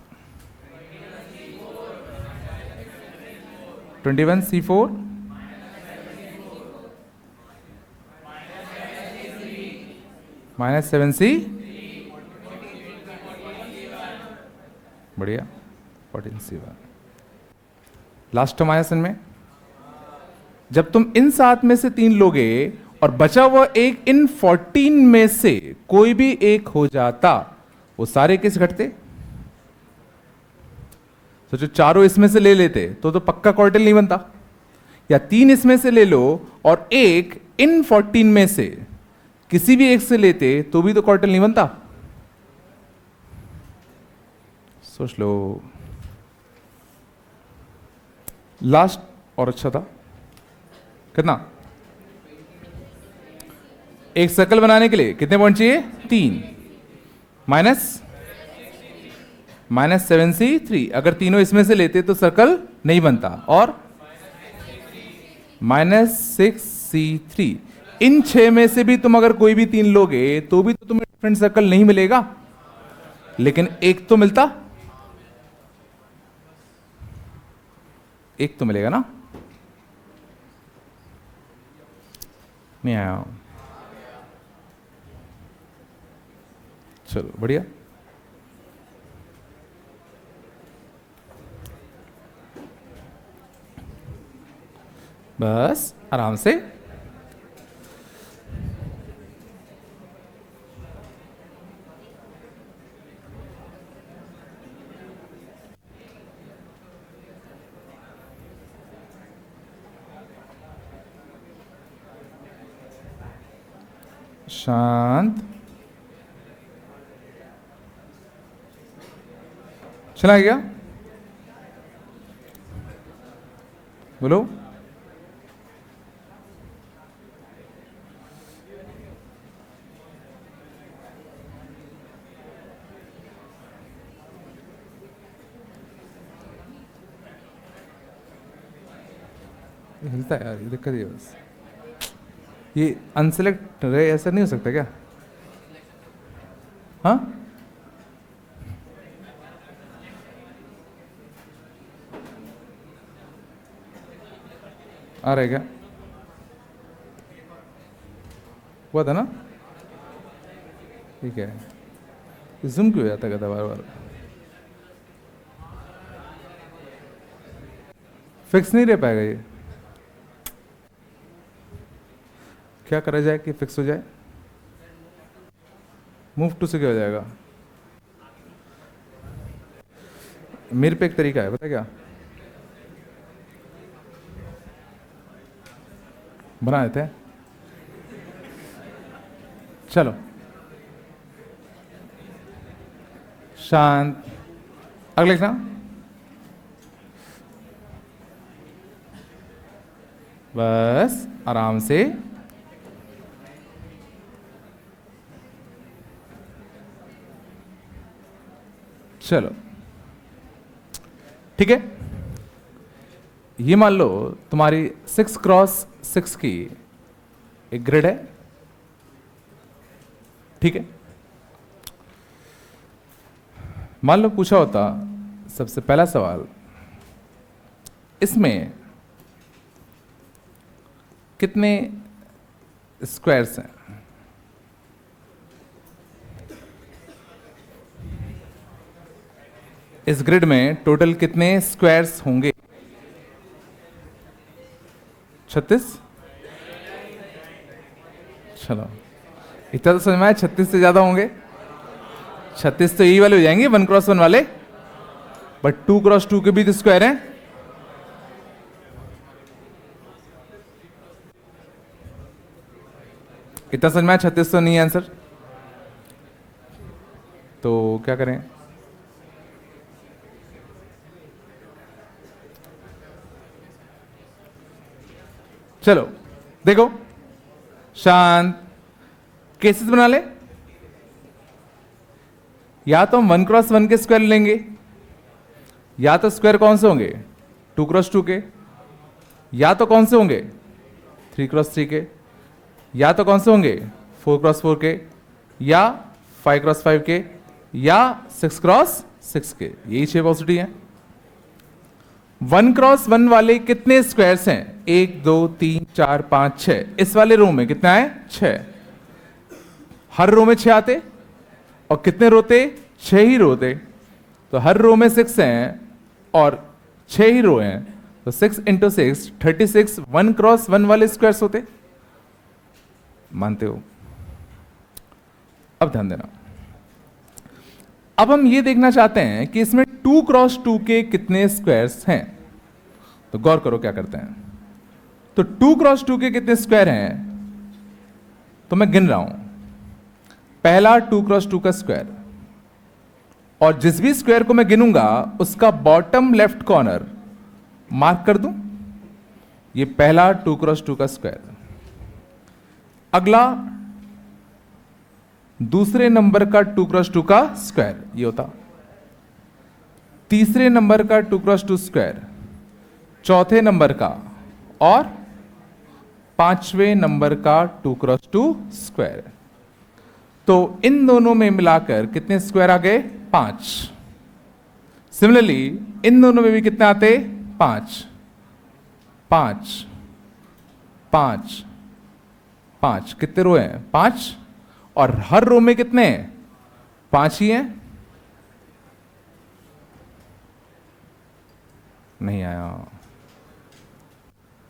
21C4 माइनस 7C, बढ़िया 14C1। लास्ट टर्म आया सन में, जब तुम इन 7 में से 3 लोगे और बचा हुआ एक इन 14 में से कोई भी एक हो जाता, वो सारे केस घटते। सोचो चारों इसमें से ले लेते तो पक्का क्वार्टिल नहीं बनता, या 3 इसमें से ले लो और एक इन 14 में से किसी भी एक से लेते तो भी तो क्वार्टिल नहीं बनता। सोच लो। लास्ट और अच्छा था। कितना, एक सर्कल बनाने के लिए कितने पॉइंट चाहिए 3 माइनस 7C3। अगर तीनों इसमें से लेते तो सर्कल नहीं बनता। और -6C3। इन 6 में से भी तुम अगर कोई भी 3 लोगे तो भी तो तुम्हें डिफरेंट सर्कल नहीं मिलेगा, लेकिन एक तो मिलता, एक तो मिलेगा ना। नहीं आया। चलो बढ़िया। बस आराम से। शांत। चला गया, बोलो। हिलता है यार, ये दिक्कत है बस। ये अनसेलेक्ट रहे ऐसा नहीं हो सकता क्या? हाँ आ रहा है क्या? हुआ था ना? ठीक है। जूम क्यों हो जाता है बार बार? फिक्स नहीं रह पाएगा ये। क्या करा जाए कि फिक्स हो जाए? मूव टू से क्या हो जाएगा? मेरे पे एक तरीका है, पता क्या? बना देते हैं। चलो शांत। अगले लिखना। बस आराम से। चलो ठीक है। ये मान लो तुम्हारी 6x6 की एक ग्रिड है, ठीक है। मान लो पूछा होता सबसे पहला सवाल, इसमें कितने स्क्वायर्स हैं? इस ग्रिड में टोटल कितने स्क्वायर्स होंगे? 36। चलो इतना तो समझ में आया। 36 से ज्यादा होंगे। 36 तो यही वाले हो जाएंगे 1x1 वाले। बट 2 क्रॉस 2 के भी तो स्क्वायर हैं। इतना समझ में आया? 36 तो नहीं है आंसर, तो क्या करें? चलो देखो, शांत, केसेस बना ले। या तो हम 1 क्रॉस 1 के स्क्वायर लेंगे, या तो स्क्वायर कौन से होंगे? 2 क्रॉस 2 के, या तो कौन से होंगे? 3 क्रॉस 3 के, या तो कौन से होंगे? 4 क्रॉस 4 के, या 5 क्रॉस 5 के, या 6 क्रॉस 6 के। यही 6 पॉसिबिलिटी हैं। 1 क्रॉस 1 वाले कितने स्क्वायर्स हैं? 1 2 3 4 5 6। इस वाले रो में कितना है? 6। हर रो में 6 आते, और कितने रोते? 6 ही रोते। तो हर रो में 6 हैं और 6 ही रो हैं, तो 6 इंटू 6 36 1 क्रॉस 1 वाले स्क्वायर्स होते। मानते हो? अब ध्यान देना, अब हम ये देखना चाहते हैं कि इसमें 2 क्रॉस 2 के कितने स्क्वायर्स हैं। तो गौर करो क्या करते हैं। तो 2 क्रॉस 2 के कितने स्क्वायर हैं, तो मैं गिन रहा हूं। पहला 2 क्रॉस 2 का स्क्वायर, और जिस भी स्क्वायर को मैं गिनूंगा उसका बॉटम लेफ्ट कॉर्नर मार्क कर दूं। ये पहला 2 क्रॉस 2 का स्क्वायर। अगला दूसरे नंबर का 2 क्रॉस 2 का स्क्वायर, ये होता। तीसरे नंबर का 2 क्रॉस 2 स्क्वायर, चौथे नंबर का, और पांचवें नंबर का 2 क्रॉस 2 स्क्वायर। तो इन दोनों में मिलाकर कितने स्क्वायर आ गए? 5। सिमिलरली इन दोनों में भी कितने आते? 5 5 5 5। कितने रो हैं? 5। और हर रो में कितने हैं? 5 ही हैं। नहीं आया।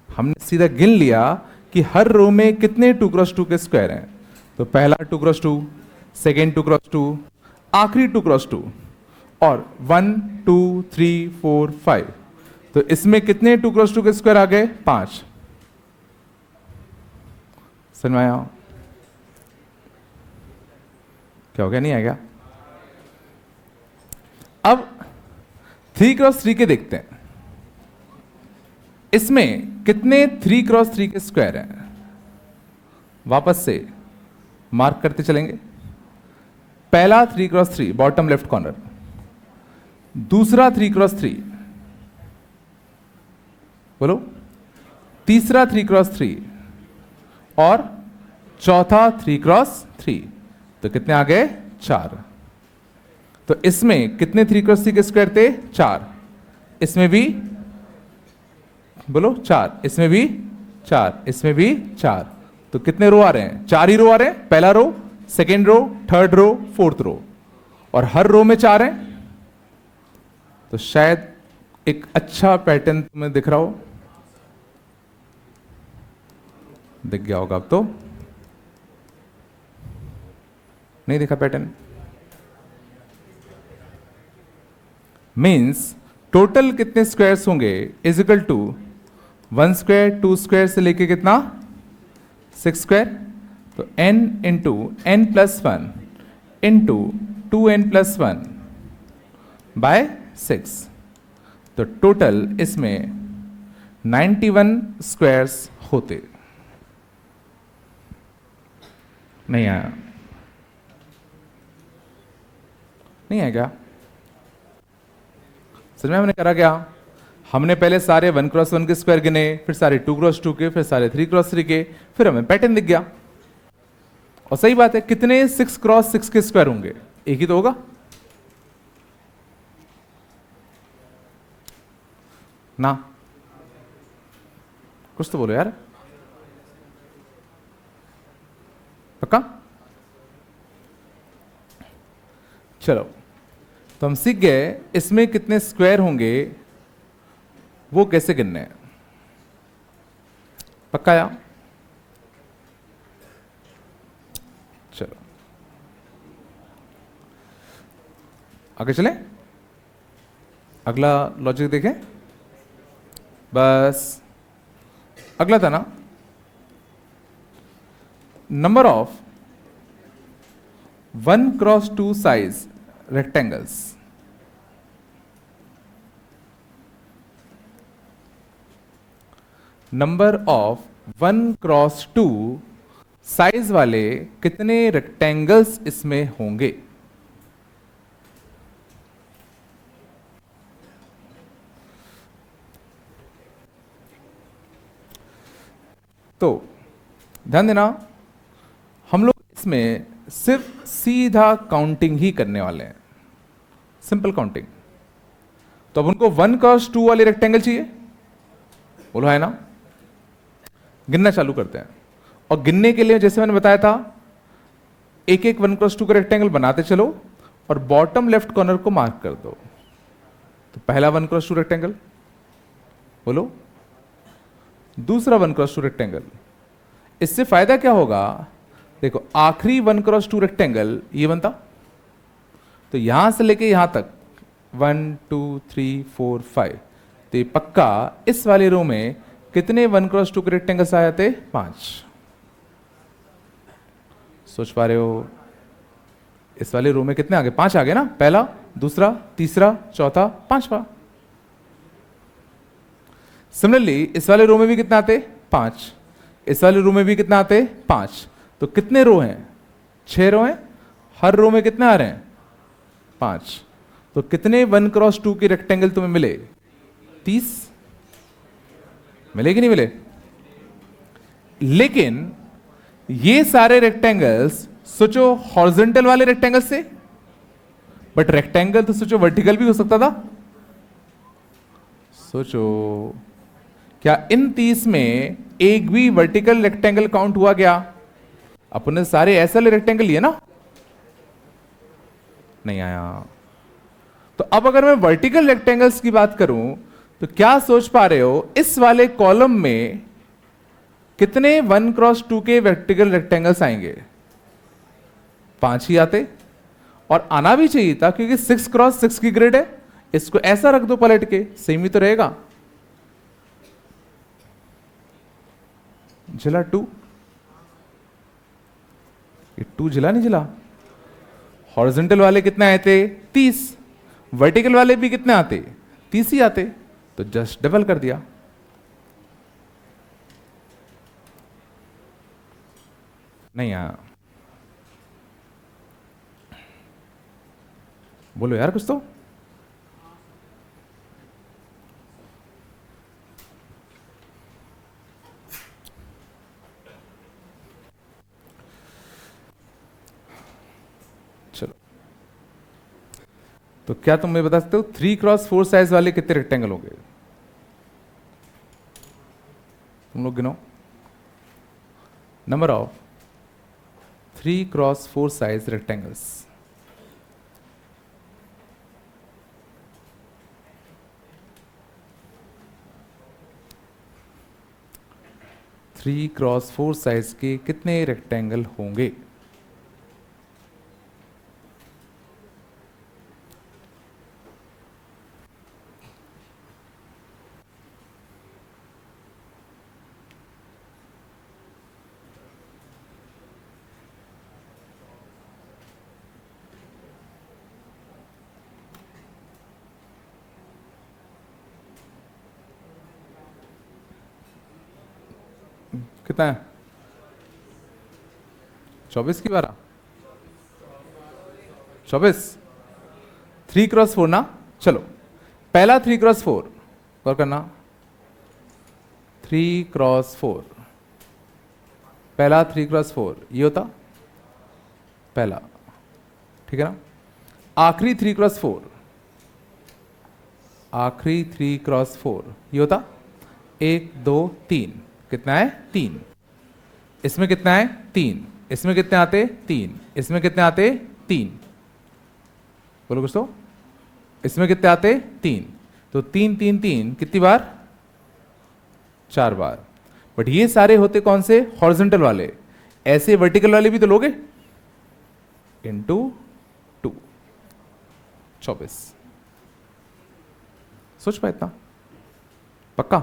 हमने सीधा गिन लिया कि हर रो में कितने 2 क्रॉस 2 के स्क्वायर हैं। तो पहला 2 क्रॉस 2, सेकेंड 2 क्रॉस 2, आखिरी 2 क्रॉस 2, और 1 2 3 4 5। तो इसमें कितने 2 क्रॉस 2 के स्क्वायर आ गए? 5। समझ में आया? क्या हो गया? नहीं आएगा? अब 3 क्रॉस 3 के देखते हैं। इसमें कितने 3 क्रॉस 3 के स्क्वायर हैं? वापस से मार्क करते चलेंगे। पहला 3 क्रॉस 3 बॉटम लेफ्ट कॉर्नर, दूसरा 3 क्रॉस 3, बोलो, तीसरा 3 क्रॉस 3, और चौथा 3 क्रॉस 3। तो कितने आ गए? 4। तो इसमें कितने 3 क्रॉस 3 के स्क्वायर थे? 4। इसमें भी बोलो 4, इसमें भी 4, इसमें भी 4। तो कितने रो आ रहे हैं? 4 ही रो आ रहे हैं। पहला row, second row, third row, fourth row, और हर रो में 4 हैं। तो शायद एक अच्छा पैटर्न तुम्हें दिख रहा हो, दिख गया होगा अब तो। नहीं दिखा पैटर्न? मीन्स टोटल कितने स्क्वायर्स होंगे? Is equal to 1 square 2 square से लेके कितना? 6 स्क्वायर। तो n into n plus 1 into 2n plus 1 by 6। तो टोटल इसमें 91 स्क्वायर्स होते। नहीं आया? नहीं आएगा? समझ में हमने करा क्या? हमने पहले सारे 1 क्रॉस 1 के स्क्वायर गिने, फिर सारे 2 क्रॉस 2 के, फिर सारे 3 क्रॉस 3 के, फिर हमें पैटर्न दिख गया। और सही बात है, कितने 6 क्रॉस 6 के स्क्वायर होंगे? एक ही तो होगा ना? कुछ तो बोलो यार, पक्का? चलो, तो हम सीख गए इसमें कितने स्क्वायर होंगे वो कैसे गिनने हैं। पक्का या? चलो आगे चले। अगला लॉजिक देखें, बस अगला था ना, number of 1x2 size rectangles, number of 1x2 size वाले कितने रेक्टेंगल्स इसमें होंगे? तो ध्यान देना, हम लोग इसमें सिर्फ सीधा काउंटिंग ही करने वाले हैं, सिंपल काउंटिंग। तो अब उनको 1x2 वाले रेक्टेंगल चाहिए, बोलो है ना, गिनना चालू करते हैं। और गिनने के लिए जैसे मैंने बताया था, एक एक 1x2 का रेक्टेंगल बनाते चलो और बॉटम लेफ्ट कॉर्नर को मार्क कर दो। तो पहला 1x2 रेक्टेंगल, बोलो, दूसरा 1x2 रेक्टेंगल। इससे फायदा क्या होगा, देखो आखिरी 1x2 रेक्टेंगल ये बनता, तो यहां से लेके यहां तक 1 2 3 4 5, तो ये पक्का इस वाले रो में कितने 1x2 के रेक्टेंगल्स आ जाते? 5। सोच पा रहे हो? इस वाले रो में कितने आ गए? 5 आ गए ना, पहला, दूसरा, तीसरा, चौथा, पांचवा। सिमिलरली इस वाले रो में भी कितने आते? 5। इस वाले रो में भी कितने आते? 5। तो कितने रो हैं? 6 रो हैं, हर रो में कितने आ रहे हैं? 5। तो कितने 1x2 के रेक्टेंगल तुम्हें मिले? 30 मिले कि नहीं मिले? लेकिन ये सारे रेक्टेंगल्स सोचो हॉरिजॉन्टल वाले रेक्टेंगल से, बट रेक्टेंगल तो सोचो वर्टिकल भी हो सकता था। सोचो क्या इन 30 में एक भी वर्टिकल रेक्टेंगल काउंट हुआ क्या? अपने सारे ऐसे वाले रेक्टेंगल लिए ना, नहीं आया। तो अब अगर मैं वर्टिकल रेक्टेंगल्स की बात करूं तो क्या सोच पा रहे हो, इस वाले कॉलम में कितने 1x2 के वर्टिकल रेक्टेंगल्स आएंगे? 5 ही आते, और आना भी चाहिए था क्योंकि 6x6 की ग्रिड है। इसको ऐसा रख दो पलट के, सेम ही तो रहेगा। जिला 2, ये 2 जिला नहीं जिला? हॉरिजॉन्टल वाले कितने आए थे? 30। वर्टिकल वाले भी कितने आते? 30 ही आते, तो जस्ट डबल कर दिया। नहीं आया, बोलो यार कुछ तो। चलो, तो क्या तुम मुझे बता सकते हो 3x4 साइज वाले कितने रेक्टेंगल होंगे? तुम लोग गिनो, number of 3x4 size rectangles. Three cross 4 size के कितने रेक्टेंगल होंगे? कितना है? 24 की 12? 24? 3x4 ना? चलो पहला 3x4 और करना, 3x4, पहला 3x4 ये होता पहला, ठीक है ना? आखिरी 3x4, आखिरी 3x4 ये होता 1 2 3, कितना है? 3। इसमें कितना है? 3। इसमें कितने आते? 3। इसमें कितने आते? 3। बोलो कुछ तो। इसमें कितने आते? 3। तो 3 3 3 कितनी बार? 4 बार। बट ये सारे होते कौन से? हॉरिजॉन्टल वाले। ऐसे वर्टिकल वाले भी तो लोगे, इनटू 2, 24। सोच पाए इतना? पक्का?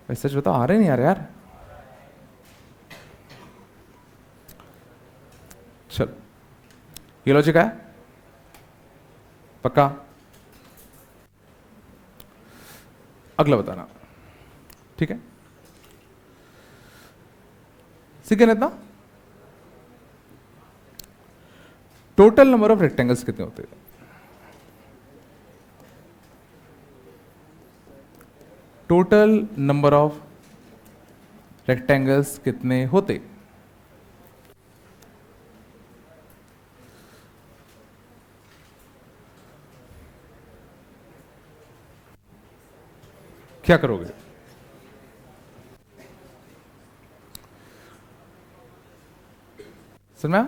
भाई सच बताओ, आ रहे नहीं यार? चलो, ये लॉजिक है? पक्का? अगला बताना, ठीक है? सीखे ना इतना? टोटल नंबर ऑफ रेक्टेंगल्स कितने होते हैं? टोटल नंबर ऑफ रेक्टेंगल्स कितने होते? क्या करोगे? सुना?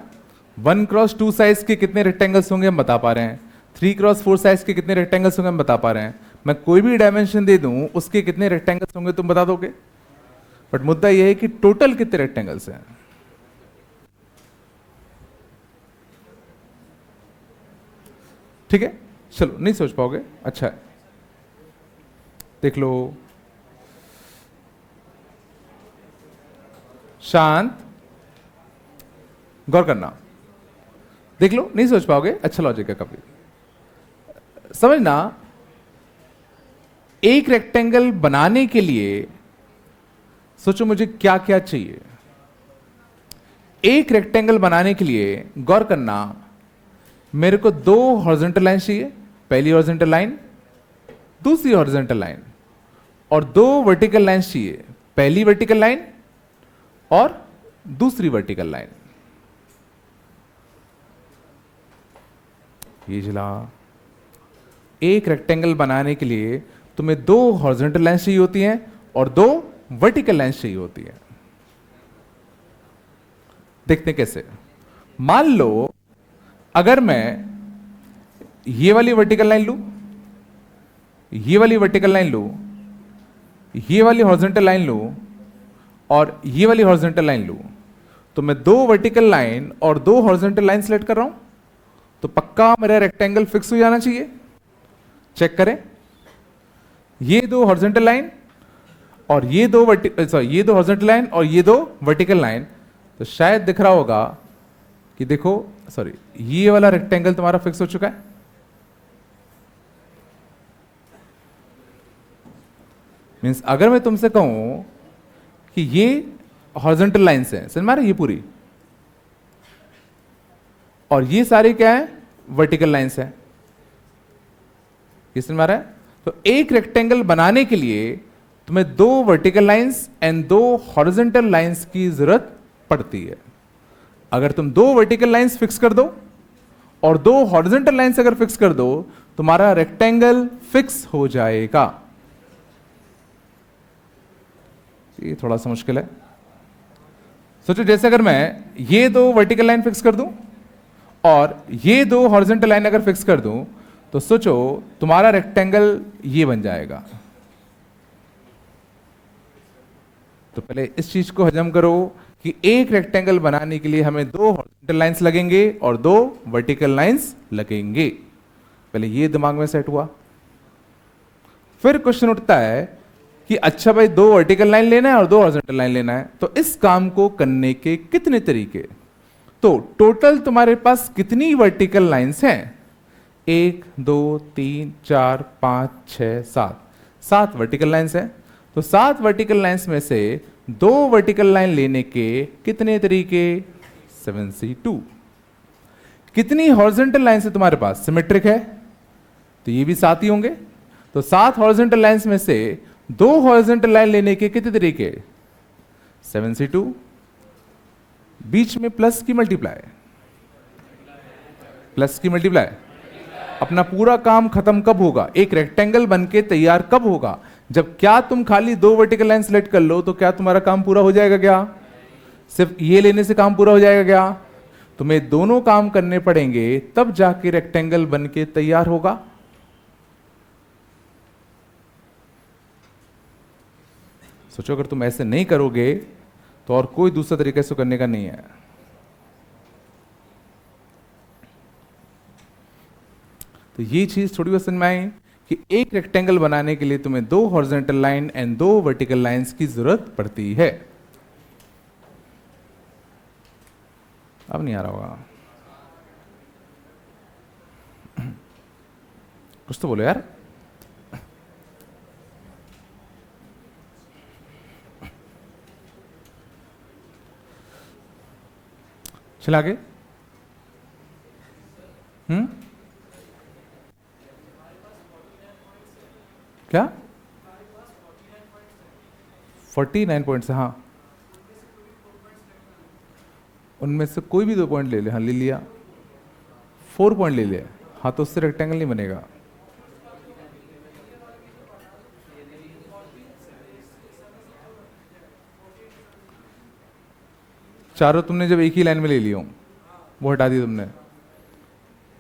1x2 साइज के कितने रेक्टेंगल्स होंगे हम बता पा रहे हैं, 3x4 साइज के कितने रेक्टेंगल्स होंगे हम बता पा रहे हैं। मैं कोई भी डायमेंशन दे दूं उसके कितने रेक्टेंगल्स होंगे तुम बता दोगे, बट मुद्दा यह है कि टोटल कितने रेक्टेंगल्स हैं। ठीक है, चलो, नहीं सोच पाओगे, अच्छा है, देख लो। शांत, गौर करना, देख लो, नहीं सोच पाओगे, अच्छा लॉजिक है। कभी समझना, एक रेक्टेंगल बनाने के लिए सोचो मुझे क्या क्या चाहिए। एक रेक्टेंगल बनाने के लिए गौर करना, मेरे को दो हॉरिजॉन्टल लाइन चाहिए, पहली हॉरिजॉन्टल लाइन, दूसरी हॉरिजॉन्टल लाइन, और दो वर्टिकल लाइन चाहिए, पहली वर्टिकल लाइन और दूसरी वर्टिकल लाइन। ये जिला एक रेक्टेंगल बनाने के लिए तुम्हें दो हॉरिजॉन्टल लाइन चाहिए होती हैं और दो वर्टिकल लाइन चाहिए होती है। देखते हैं कैसे। मान लो अगर मैं ये वाली वर्टिकल लाइन लूं, ये वाली वर्टिकल लाइन लूं, ये वाली हॉरिजॉन्टल लाइन लूं और ये वाली हॉरिजॉन्टल लाइन लूं, तो मैं दो वर्टिकल लाइन और दो हॉरिजॉन्टल लाइन सेलेक्ट कर रहा हूं, तो पक्का मेरा रेक्टेंगल फिक्स हो जाना चाहिए। चेक करें, ये दो हॉरिजॉन्टल लाइन और ये दो ये दो हॉरिजॉन्टल लाइन और ये दो वर्टिकल लाइन, तो शायद दिख रहा होगा कि देखो, सॉरी, ये वाला रेक्टेंगल तुम्हारा फिक्स हो चुका है। मींस अगर मैं तुमसे कहूं कि ये हॉरिजॉन्टल लाइंस हैं, समझ में आ रहा है, ये पूरी, और ये सारी क्या है, वर्टिकल लाइंस है, ये समझ में आ रहा है। तो एक रेक्टेंगल बनाने के लिए तुम्हें दो वर्टिकल लाइंस एंड दो हॉरिजॉन्टल लाइंस की जरूरत पड़ती है। अगर तुम दो वर्टिकल लाइंस फिक्स कर दो और दो हॉरिजॉन्टल लाइंस अगर फिक्स कर दो, तुम्हारा रेक्टेंगल फिक्स हो जाएगा। ये थोड़ा सा मुश्किल है। सोचो, जैसे अगर मैं ये दो वर्टिकल लाइन फिक्स कर दूं और ये दो हॉरिजॉन्टल लाइन अगर फिक्स कर दूं, तो सोचो तुम्हारा रेक्टेंगल ये बन जाएगा। तो पहले इस चीज को हजम करो कि एक रेक्टेंगल बनाने के लिए हमें दो हॉरिजॉन्टल लाइंस लगेंगे और दो वर्टिकल लाइंस लगेंगे। पहले ये दिमाग में सेट हुआ। फिर क्वेश्चन उठता है कि अच्छा भाई, दो वर्टिकल लाइन लेना है और दो हॉरिजॉन्टल लाइन लेना है, तो इस काम को करने के कितने तरीके। तो टोटल तुम्हारे पास कितनी वर्टिकल लाइंस हैं? 1 2 3 4 5 6 7, 7 वर्टिकल लाइंस हैं। तो 7 वर्टिकल लाइंस में से दो वर्टिकल लाइन लेने के कितने तरीके? 7C2। कितनी हॉरिजॉन्टल लाइन है तुम्हारे पास? सिमेट्रिक है, तो ये भी 7 ही होंगे। तो 7 हॉरिजॉन्टल लाइंस में से दो हॉरिजॉन्टल लाइन लेने के कितने तरीके? 7C2। बीच में प्लस की मल्टीप्लाई, प्लस की मल्टीप्लाई। अपना पूरा काम खत्म कब होगा? एक रेक्टेंगल बनके तैयार कब होगा? जब क्या तुम खाली दो वर्टिकल लाइन सेलेक्ट कर लो तो क्या तुम्हारा काम पूरा हो जाएगा क्या? सिर्फ ये लेने से काम पूरा हो जाएगा क्या? तुम्हें दोनों काम करने पड़ेंगे, तब जाके रेक्टेंगल बनके तैयार होगा। सोचो, अगर तुम ऐसे नहीं करोगे तो और कोई दूसरा तरीका इसको करने का नहीं है। तो ये चीज थोड़ी बहुत समझ में आई कि एक रेक्टेंगल बनाने के लिए तुम्हें दो हॉरिजॉन्टल लाइन एंड दो वर्टिकल लाइंस की जरूरत पड़ती है। अब नहीं आ रहा होगा, कुछ तो बोलो यार। चला आगे। क्या 49 पॉइंट्स? हाँ, उनमें से कोई भी 2 पॉइंट ले ले। हाँ, ले लिया। 4 पॉइंट ले लिया। हाँ, तो उससे रेक्टेंगल नहीं बनेगा। चारों तुमने जब एक ही लाइन में ले लियो, वो हटा दिए तुमने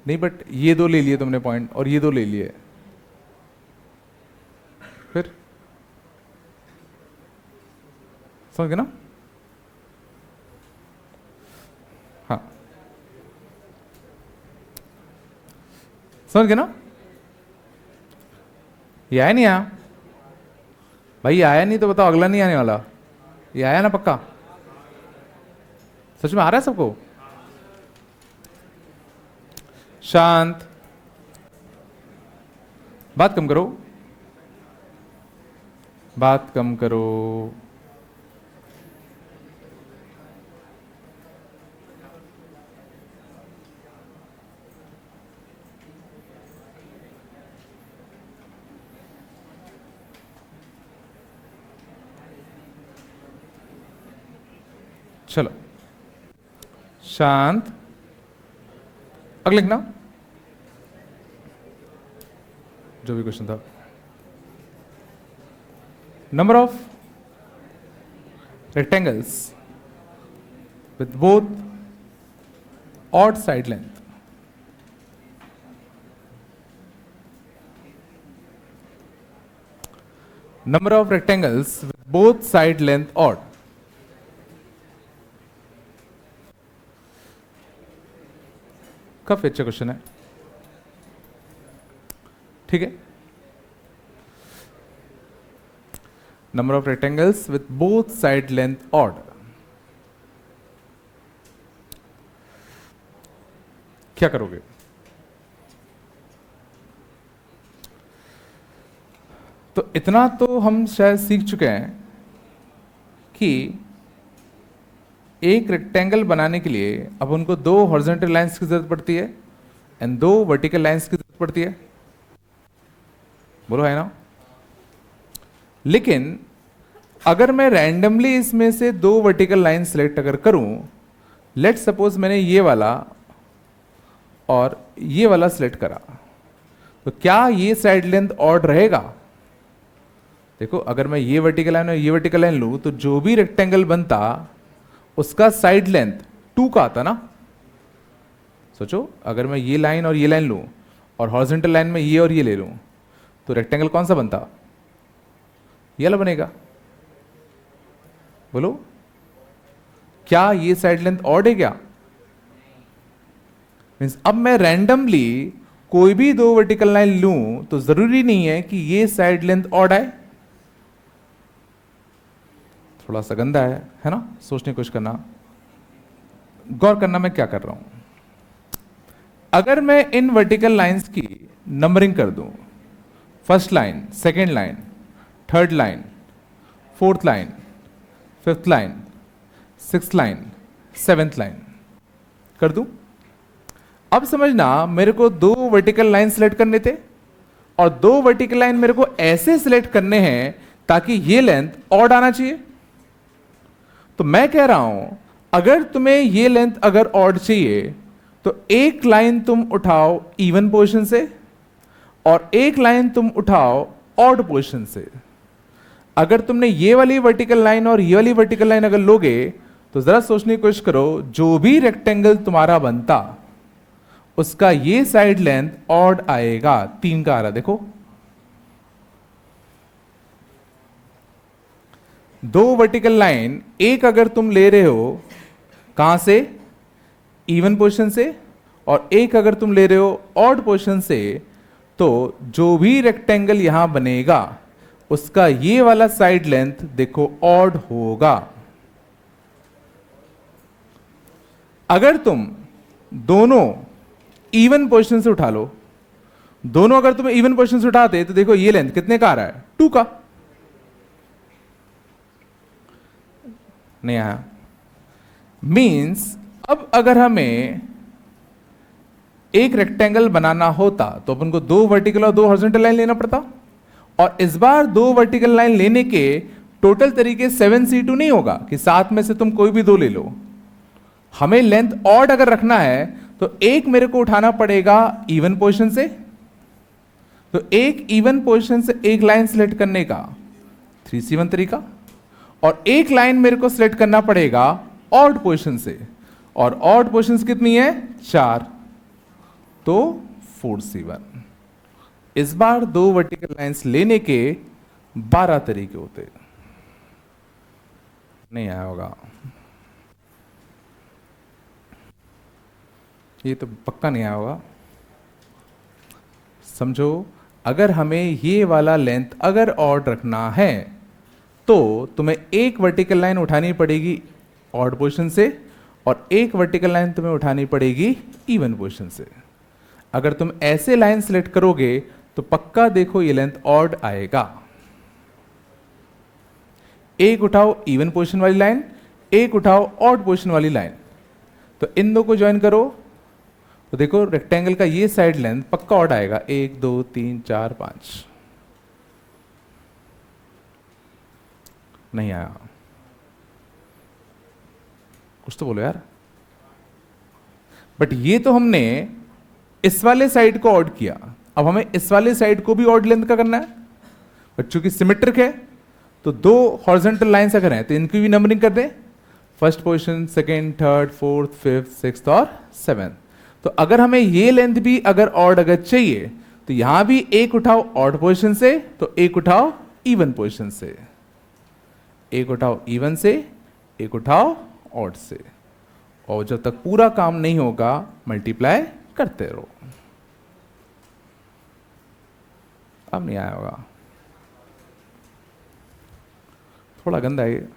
नहीं, बट ये 2 ले लिए तुमने पॉइंट और ये 2 ले लिए, फिर समझ गए ना? हाँ, समझ गए ना? ये आया नहीं आया? भाई आया नहीं तो बताओ, अगला नहीं आने वाला। ये आया ना पक्का? सच में आ रहा है सबको? शांत, बात कम करो, बात कम करो। चलो शांत, अगले लिखना जो भी क्वेश्चन था। Number of rectangles with both odd side length. Number of rectangles with both side length odd. काफी अच्छा क्वेश्चन है, ठीक है। Number of rectangles with both side length odd. क्या करोगे? तो इतना तो हम शायद सीख चुके हैं कि एक रेक्टेंगल बनाने के लिए अब उनको 2 हॉरिजॉन्टल लाइंस की जरूरत पड़ती है एंड 2 वर्टिकल लाइंस की जरूरत पड़ती है। बोलो है ना? लेकिन अगर मैं रैंडमली इसमें से 2 वर्टिकल लाइन सेलेक्ट अगर करूं, लेट सपोज मैंने ये वाला और ये वाला सेलेक्ट करा, तो क्या ये साइड लेंथ ऑड रहेगा? देखो, अगर मैं ये वर्टिकल लाइन और ये वर्टिकल लाइन लूं तो जो भी रेक्टेंगल बनता उसका साइड लेंथ 2 का आता ना। सोचो, अगर मैं ये लाइन और ये लाइन लूं और हॉरिजॉन्टल लाइन में ये और ये ले लूं, तो रेक्टेंगल कौन सा बनता? ये वाला बनेगा। बोलो, क्या ये साइड लेंथ ऑड है क्या? मींस अब मैं रैंडमली कोई भी 2 वर्टिकल लाइन लूं तो जरूरी नहीं है कि ये साइड लेंथ ऑड आए। थोड़ा सा गंदा है ना? सोचने की कोशिश करना, गौर करना मैं क्या कर रहा हूं। अगर मैं इन वर्टिकल लाइंस की नंबरिंग कर दूं, first line, second line, third line, fourth line, fifth line, sixth line, seventh line कर दूं, अब समझना मेरे को 2 वर्टिकल लाइन सिलेक्ट करने थे और 2 वर्टिकल लाइन मेरे को ऐसे सिलेक्ट करने हैं ताकि ये लेंथ ऑड आना चाहिए। तो मैं कह रहा हूं, अगर तुम्हें ये लेंथ अगर ऑड चाहिए तो एक लाइन तुम उठाओ इवन पोजीशन से और एक लाइन तुम उठाओ ऑड पोजीशन से। अगर तुमने ये वाली वर्टिकल लाइन और ये वाली वर्टिकल लाइन अगर लोगे तो जरा सोचने की कोशिश करो, जो भी रेक्टेंगल तुम्हारा बनता उसका ये साइड लेंथ ऑड आएगा। 3 का आ रहा, देखो 2 वर्टिकल लाइन, एक अगर तुम ले रहे हो कहां से? इवन पोजीशन से, और एक अगर तुम ले रहे हो ऑड पोजीशन से, तो जो भी रेक्टेंगल यहां बनेगा उसका ये वाला साइड लेंथ देखो ऑड होगा। अगर तुम दोनों इवन पोजीशन से उठा लो, दोनों अगर तुम इवन पोजीशन से उठाते तो देखो ये लेंथ कितने का आ रहा है, 2 का। नहीं आया। मींस अब अगर हमें एक रेक्टेंगल बनाना होता तो अपन को 2 वर्टिकल और 2 हॉरिजॉन्टल लाइन लेना पड़ता, और इस बार 2 वर्टिकल लाइन लेने के टोटल तरीके 7c2 नहीं होगा कि 7 में से तुम कोई भी 2 ले लो। हमें लेंथ ऑड अगर रखना है तो एक मेरे को उठाना पड़ेगा इवन पोजीशन से, तो एक इवन पोजीशन से एक लाइन सिलेक्ट करने का 3c1 तरीका, और एक लाइन मेरे को सिलेक्ट करना पड़ेगा ऑड पोजीशन से, और ऑड पोजीशंस कितनी है 4, तो 4c1। इस बार 2 वर्टिकल लाइंस लेने के 12 तरीके होते। नहीं आया होगा, ये तो पक्का नहीं आया होगा। समझो, अगर हमें ये वाला लेंथ अगर ऑड रखना है तो तुम्हें एक वर्टिकल लाइन उठानी पड़ेगी ऑड पोजीशन से, और एक वर्टिकल लाइन तुम्हें उठानी पड़ेगी इवन पोजीशन से। अगर तुम ऐसे लाइन सिलेक्ट करोगे तो पक्का देखो ये लेंथ ऑड आएगा। एक उठाओ इवन पोजीशन वाली लाइन, एक उठाओ ऑड पोजीशन वाली लाइन, तो इन दो को ज्वाइन करो तो देखो रेक्टेंगल का ये साइड लेंथ पक्का ऑड आएगा, 1 2 3 4 5। नहीं आया, कुछ तो बोलो यार। बट ये तो हमने इस वाले साइड को ऑड किया, अब हमें इस वाले साइड को भी ऑड लेंथ का करना है। बट चूंकि सिमेट्रिक है तो 2 हॉरिजॉन्टल लाइंस अगर हैं तो इनकी भी नंबरिंग कर दें, first position, second, third, fourth, fifth, sixth और 7th। तो अगर हमें ये लेंथ भी अगर ऑड अगर चाहिए तो यहां भी एक उठाओ ऑड पोजीशन से, तो एक उठाओ इवन पोजीशन से, एक उठाओ इवन से, एक उठाओ ऑड से, और जब तक पूरा काम नहीं होगा मल्टीप्लाई करते रहो। अब नहीं आया होगा, थोड़ा गंदा है ये।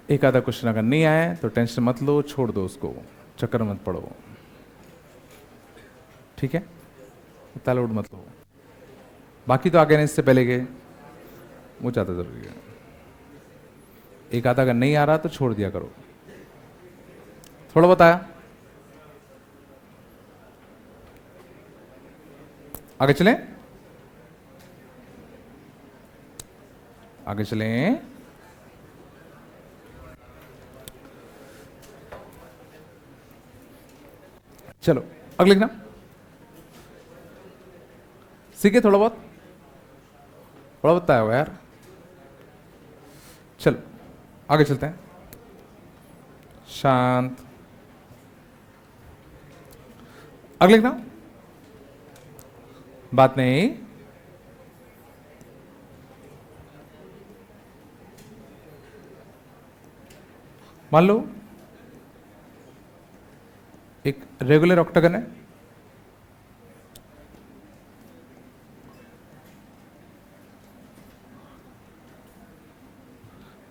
एक आधा क्वेश्चन अगर नहीं आए तो टेंशन मत लो, छोड़ दो उसको, चक्कर मत पड़ो, ठीक है, तालोड मत लो। बाकी तो आगे नहीं, इससे पहले के वो ज़्यादा जरूरी है। एक आधा अगर नहीं आ रहा तो छोड़ दिया करो। थोड़ा बताया, आगे चलें, आगे चलें। चलो अगले लिखना सीखे, थोड़ा बहुत बताया होगा यार। चलो आगे चलते हैं। शांत, अगले लिखना, बात नहीं। मान लो एक रेगुलर ऑक्टागन है,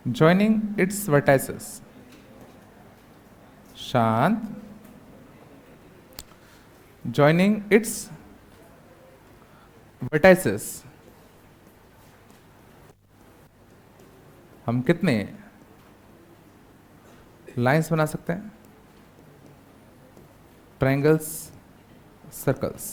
ज्वाइनिंग इट्स वर्टाइसेस, शांत, ज्वाइनिंग इट्स वर्टाइसेस हम कितने लाइंस बना सकते हैं? Triangles, circles.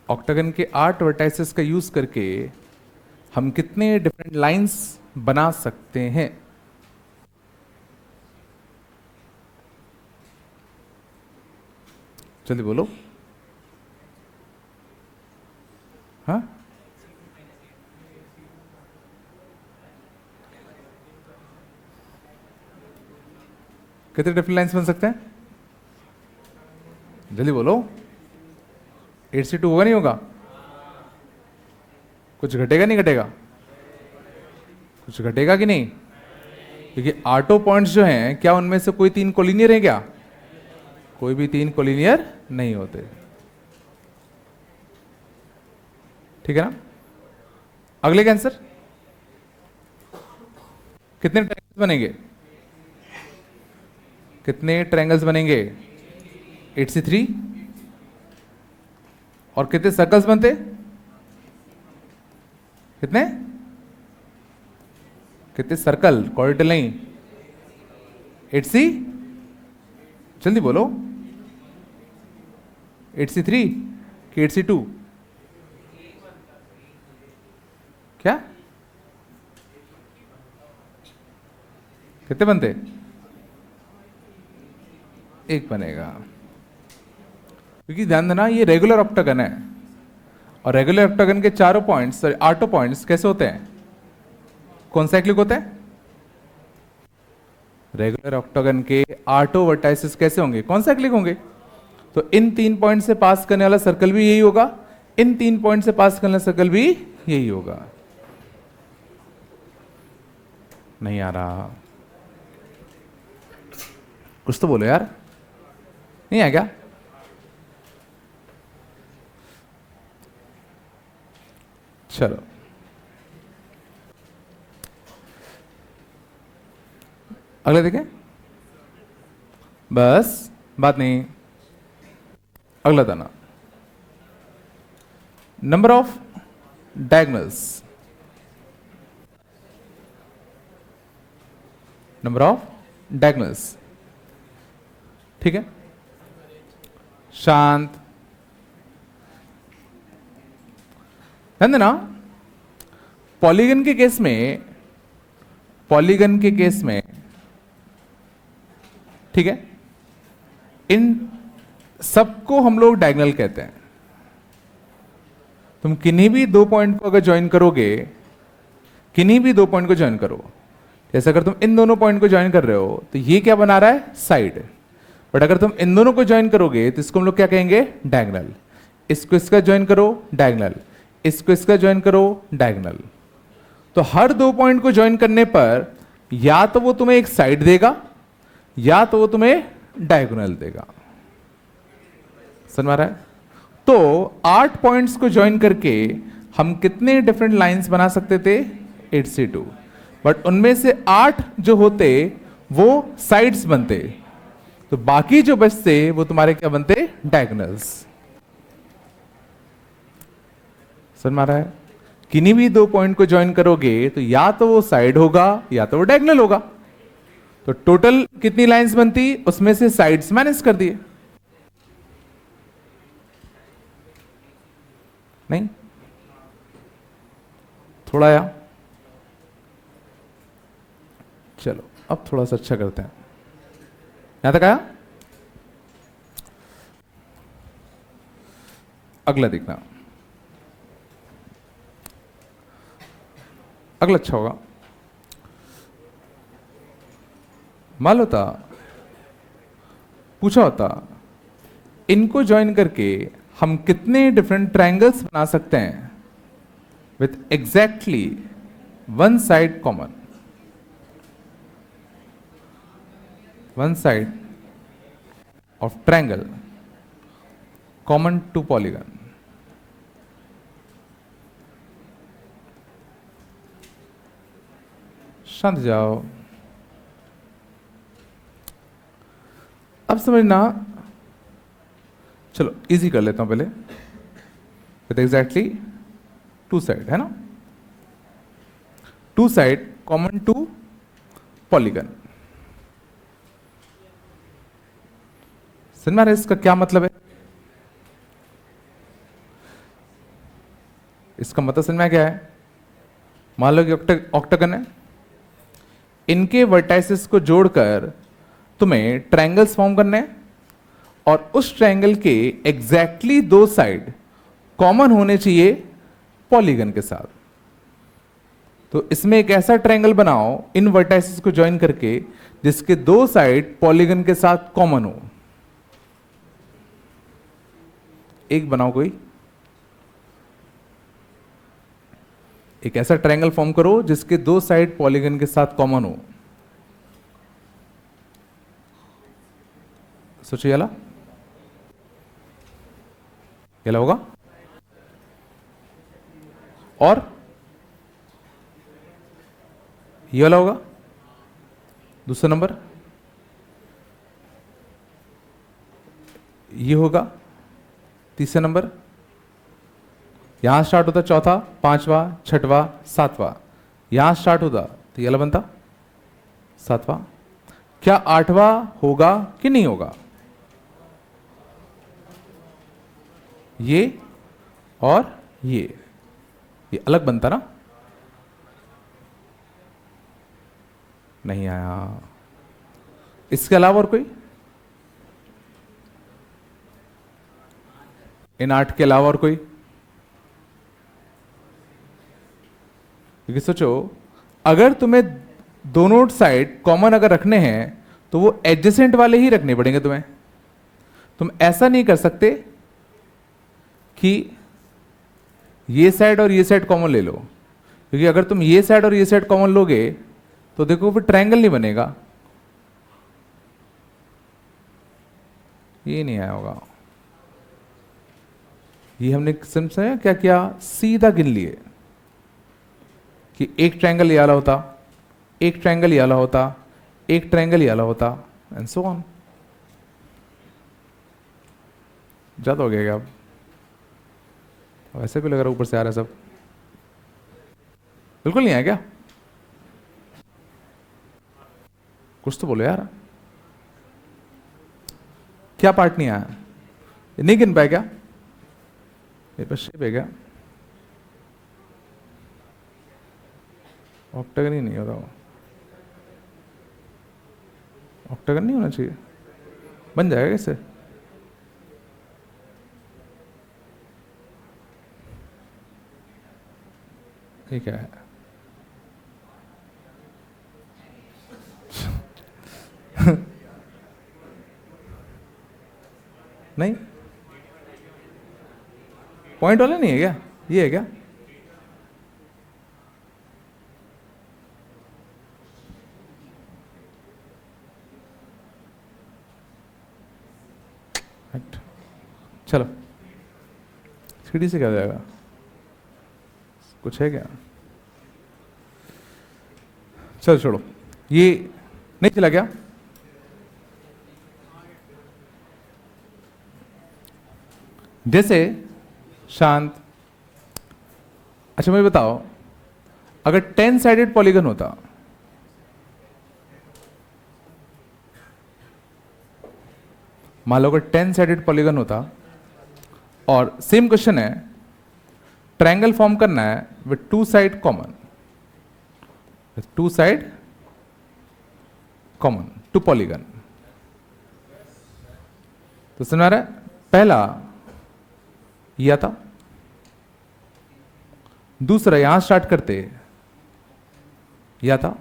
ऑक्टागन के 8 वर्टाइसेस का यूज करके हम कितने डिफरेंट लाइंस बना सकते हैं? जल्दी बोलो। हाँ, कितने डिफरेंट लाइंस बन सकते हैं? जल्दी बोलो। 8C2 होगा नहीं होगा? कुछ घटेगा नहीं घटेगा? कुछ घटेगा कि नहीं? क्योंकि ऑटो पॉइंट्स जो हैं, क्या उनमें से कोई 3 कोलिनियर है क्या? कोई भी 3 कोलिनियर नहीं होते। ठीक है ना? अगले का आंसर, कितने ट्रायंगल्स बनेंगे? कितने ट्रायंगल्स बनेंगे? 8C3। और कितने सर्कल्स बनते? कितने कितने सर्कल, कॉरिडोर लाइन? 8C, जल्दी बोलो। 8C3 कि 8C2? क्या? कितने बनते? एक बनेगा। क्योंकि ध्यान देना, ये रेगुलर ऑक्टागन है, और रेगुलर ऑक्टागन के चारों पॉइंट्स, सॉरी ऑटो पॉइंट्स कैसे होते हैं? कौन साइक्लिक होते हैं? रेगुलर ऑक्टागन के ऑटो वर्टाइसिस कैसे होंगे? कौन साइक्लिक होंगे? तो इन 3 पॉइंट से पास करने वाला सर्कल भी यही होगा, इन 3 पॉइंट से पास करने वाला सर्कल भी यही होगा। नहीं आ रहा? कुछ तो बोलो यार, नहीं आ क्या? चलो, अगले देखें। बस, बात नहीं। अगला दाना, number of diagonals. Number of diagonals, ठीक है? शांत, ध्यान देना। पॉलीगन के केस में, पॉलीगन के केस में, ठीक है, इन सबको हम लोग डायगोनल कहते हैं। तुम किन्हीं भी 2 पॉइंट को अगर ज्वाइन करोगे, किन्हीं भी 2 पॉइंट को ज्वाइन करो, जैसे अगर तुम इन दोनों पॉइंट को ज्वाइन कर रहे हो तो ये क्या बना रहा है? साइड। बट अगर तुम इन दोनों को ज्वाइन करोगे तो इसको हम लोग क्या कहेंगे? डायगोनल। इसको इसका ज्वाइन करो, डायगोनल। इसको इसका ज्वाइन करो, डायगोनल। तो हर 2 पॉइंट को ज्वाइन करने पर या तो वो तुम्हें एक साइड देगा, या तो वो तुम्हें डायगोनल देगा। समझ में आ रहा है? तो 8 पॉइंट्स को ज्वाइन करके हम कितने डिफरेंट लाइंस बना सकते थे? 8C2। बट उनमें से 8 जो होते वो साइड्स बनते, तो बाकी जो बचते वो तुम्हारे क्या बनते? डायगोनल्स। समझ में आ रहा है? किन्हीं भी 2 पॉइंट को ज्वाइन करोगे तो या तो वो साइड होगा या तो वो डायगोनल होगा। तो टोटल कितनी लाइंस बनती? उसमें से साइड्स माइनस कर दिए। नहीं? थोड़ा आया? चलो अब थोड़ा सा अच्छा करते हैं। यहां तक आया? अगला देखना, अगला अच्छा होगा। मान लो था, पूछा होता इनको ज्वाइन करके हम कितने डिफरेंट ट्रायंगल्स बना सकते हैं with exactly 1 side common. 1 side of triangle common to polygon. शांत जाओ। अब समझना, चलो इजी कर लेता हूं पहले। विथ एग्जैक्टली 2 साइड है ना, 2 साइड कॉमन टू पॉलीगन। समझ में आ रहा है इसका क्या मतलब है? इसका मतलब समझ में क्या है? मान लो कि ऑक्टागन है, इनके वर्टाइसेस को जोड़कर तुम्हें ट्रायंगल्स फॉर्म करने हैं और उस ट्रायंगल के एग्जैक्टली दो साइड कॉमन होने चाहिए पॉलीगन के साथ। तो इसमें एक ऐसा ट्रायंगल बनाओ इन वर्टाइसेस को ज्वाइन करके जिसके दो साइड पॉलीगन के साथ कॉमन हो। एक बनाओ कोई, एक ऐसा ट्रायंगल फॉर्म करो जिसके दो साइड पॉलीगन के साथ कॉमन हो। सोचिए, ये होगा। और ये वाला होगा दूसरा नंबर, ये होगा तीसरा नंबर, यहां स्टार्ट होता चौथा, पांचवा, छठवा, सातवां, यहां स्टार्ट होता तो ये वाला बनता सातवां। क्या आठवां होगा कि नहीं होगा? ये और ये अलग बनता ना? नहीं आया। इसके अलावा और कोई? इन 8 के अलावा और कोई? क्योंकि सोचो, अगर तुम्हें दोनों साइड कॉमन अगर रखने हैं तो वो एडजेसेंट वाले ही रखने पड़ेंगे तुम्हें। तुम ऐसा नहीं कर सकते कि ये साइड और ये साइड कॉमन ले लो, क्योंकि अगर तुम ये साइड और ये साइड कॉमन लोगे तो देखो फिर ट्रायंगल नहीं बनेगा। ये नहीं आया होगा। ये हमने समझा क्या किया? सीधा गिन लिए कि एक ट्रायंगल ये वाला होता, एक ट्रायंगल ये वाला होता, एक ट्रायंगल ये वाला होता, एंड सो ऑन। ज्यादा हो गया क्या? अब वैसे भी लग रहा है ऊपर से आ रहा है सब। बिल्कुल नहीं आया क्या? कुछ तो बोलो यार, क्या पार्ट नहीं आया? नहीं गिन पाए क्या? ये बस शेप है क्या? ऑक्टागन ही नहीं होता, ऑक्टागन नहीं होना चाहिए। बन जाएगा कैसे? ठीक है। नहीं, पॉइंट वाला नहीं है क्या? ये है क्या? चलो, सीढ़ी से क्या हो जाएगा? कुछ है क्या? चलो छोड़ो, ये नहीं चला क्या? जैसे शांत, अच्छा मुझे बताओ, अगर 10 साइडेड पॉलीगन होता, मान लो अगर 10 साइडेड पॉलीगन होता और सेम क्वेश्चन है, ट्रायंगल फॉर्म करना है with 2 side common, 2 side common, 2 polygon. तो समझ आ रहा है? पहला यह था, दूसरा यहां स्टार्ट करते यह था,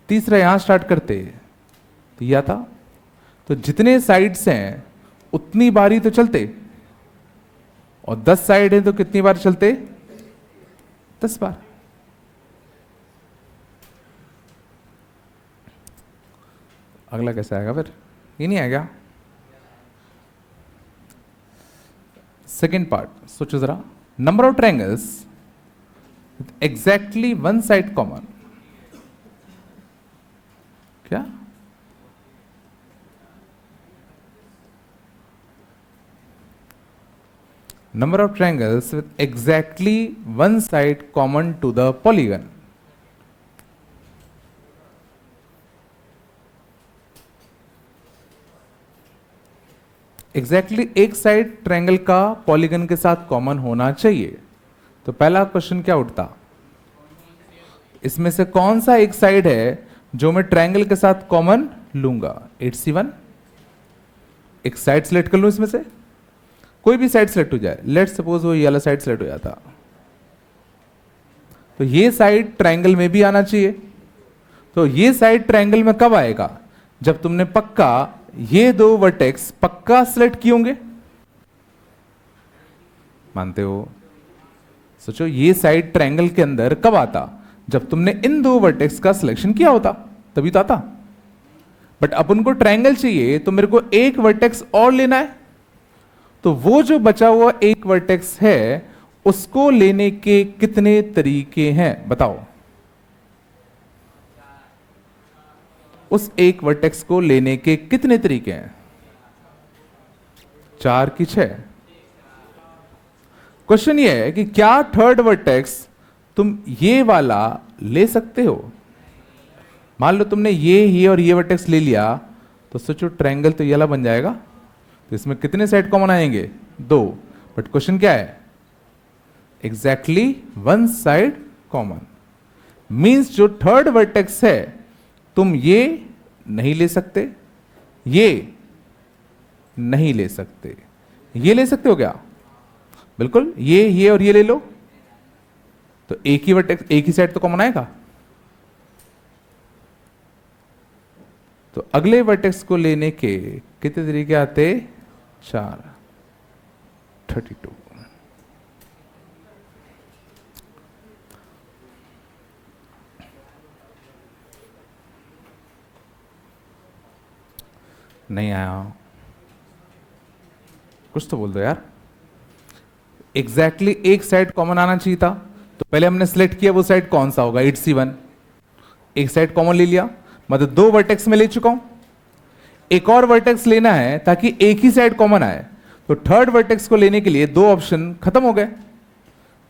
तीसरा यहां स्टार्ट करते तो यह था। तो जितने साइड्स हैं उतनी बारी तो चलते, और 10 साइड है तो कितनी बार चलते? 10 बार। अगला कैसे आएगा फिर? ये नहीं आएगा। सेकेंड पार्ट सोचो जरा, number of triangles exactly 1 side common. क्या? number of triangles with exactly 1 side common to the polygon. Exactly एक साइड ट्रायंगल का पॉलीगन के साथ कॉमन होना चाहिए। तो पहला क्वेश्चन क्या उठता? इसमें से कौन सा एक साइड है जो मैं ट्रायंगल के साथ कॉमन लूंगा? 8C1। एक साइड सेलेक्ट कर लूं, इसमें से कोई भी साइड सेलेक्ट हो जाए, लेट सपोज वो ये वाला साइड सेलेक्ट हो जाता, तो ये साइड ट्रायंगल में भी आना चाहिए। तो ये साइड ट्रायंगल में कब आएगा? जब तुमने पक्का ये दो वर्टेक्स पक्का सिलेक्ट किए होंगे। मानते हो? सोचो ये साइड ट्रायंगल के अंदर कब आता? जब तुमने इन दो वर्टेक्स का सिलेक्शन किया होता, तभी तो आता। बट अपन को ट्रायंगल चाहिए तो मेरे को एक वर्टेक्स और लेना है, तो वो जो बचा हुआ एक वर्टेक्स है उसको लेने के कितने तरीके हैं बताओ? उस एक वर्टेक्स को लेने के कितने तरीके हैं? 4 की 6। क्वेश्चन ये है कि क्या थर्ड वर्टेक्स तुम ये वाला ले सकते हो? मान लो तुमने ये और ये वर्टेक्स ले लिया, तो सोचो ट्रायंगल तो ये वाला बन जाएगा। तो इसमें कितने साइड कॉमन आएंगे? 2। बट क्वेश्चन क्या है? Exactly 1 side common. मींस जो थर्ड वर्टेक्स है तुम ये नहीं ले सकते, ये नहीं ले सकते, ये ले सकते हो क्या? बिल्कुल, ये और ये ले लो, तो एक ही वर्टेक्स, एक ही साइड तो कॉमन आएगा। तो अगले वर्टेक्स को लेने के कितने तरीके आते? 4। 32। नहीं आया? कुछ तो बोल दो यार। एग्जैक्टली एक साइड कॉमन आना चाहिए था, तो पहले हमने सिलेक्ट किया वो साइड कौन सा होगा? 8C1। एक साइड कॉमन ले लिया, मतलब 2 वर्टेक्स में ले चुका हूं। एक और वर्टेक्स लेना है ताकि एक ही साइड कॉमन आए, तो थर्ड वर्टेक्स को लेने के लिए 2 ऑप्शन खत्म हो गए,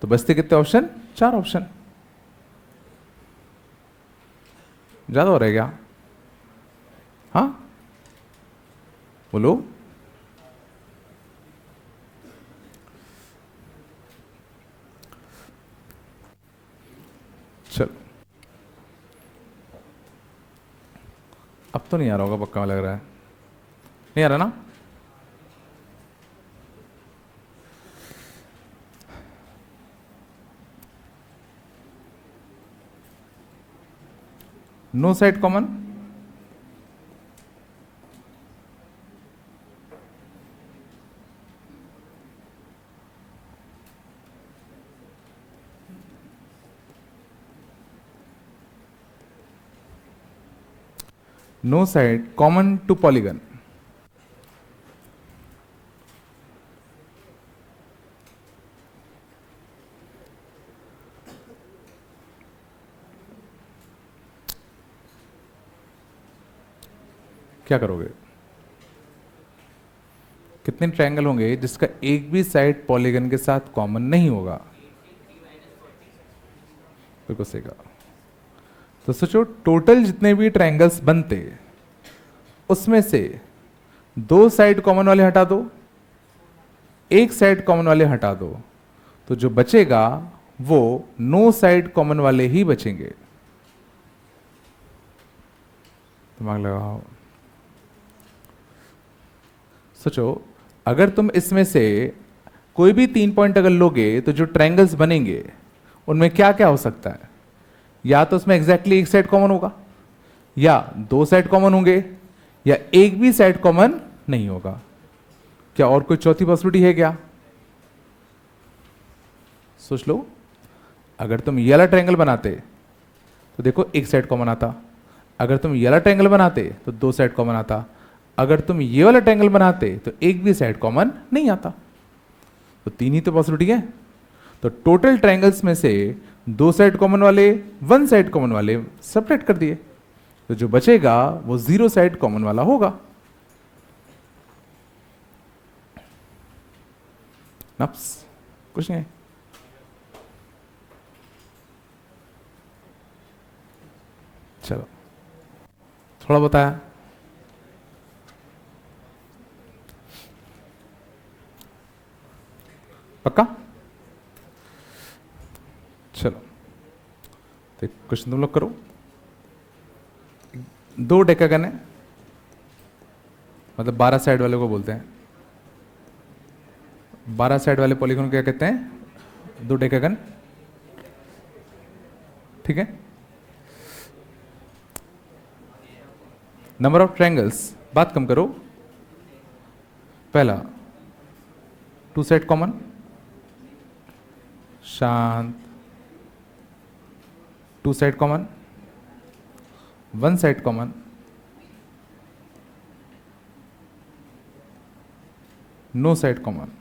तो बचते कितने ऑप्शन? 4 ऑप्शन। ज्यादा हो रहा है क्या? हाँ बोलो। चलो, अब तो नहीं आ रहा होगा पक्का, लग रहा है नहीं आ रहा ना? No side common. No side common to polygon. क्या करोगे? कितने ट्रायंगल होंगे जिसका एक भी साइड पॉलीगन के साथ कॉमन नहीं होगा? बिल्कुल सही कहा। तो सोचो टोटल जितने भी ट्रायंगल्स बनते उसमें से 2 साइड कॉमन वाले हटा दो, एक साइड कॉमन वाले हटा दो, तो जो बचेगा वो नो साइड कॉमन वाले ही बचेंगे। दिमाग लगाओ, सोचो अगर तुम इसमें से कोई भी 3 पॉइंट अगर लोगे तो जो ट्रायंगल्स बनेंगे उनमें क्या क्या हो सकता है? या तो उसमें एग्जैक्टली एक साइड कॉमन होगा, या 2 साइड कॉमन होंगे, या एक भी साइड कॉमन नहीं होगा। क्या और कोई चौथी पॉसिबिलिटी है क्या? सोच लो। अगर तुम ये वाला ट्रायंगल बनाते तो देखो एक साइड कॉमन आता, अगर तुम ये वाला ट्रायंगल बनाते तो 2 साइड कॉमन आता, अगर तुम ये वाला ट्रायंगल बनाते तो एक भी साइड कॉमन नहीं आता। तो 3 ही तो पॉसिबिलिटी है। तो टोटल ट्रायंगल्स में से 2 साइड कॉमन वाले, 1 साइड कॉमन वाले सेपरेट कर दिए, तो जो बचेगा वो 0 साइड कॉमन वाला होगा। नफ्स कुछ नहीं। चलो थोड़ा बताया। पक्का? चलो तो क्वेश्चन तुम लोग करो। दो डेकागन है, मतलब 12 साइड वाले को बोलते हैं। 12 साइड वाले पॉलीगॉन क्या कहते हैं? दो डेकागन। ठीक है। नंबर ऑफ ट्रायंगल्स, बात कम करो। पहला 2 साइड कॉमन, शांत। 2 side common, 1 side common, no side common.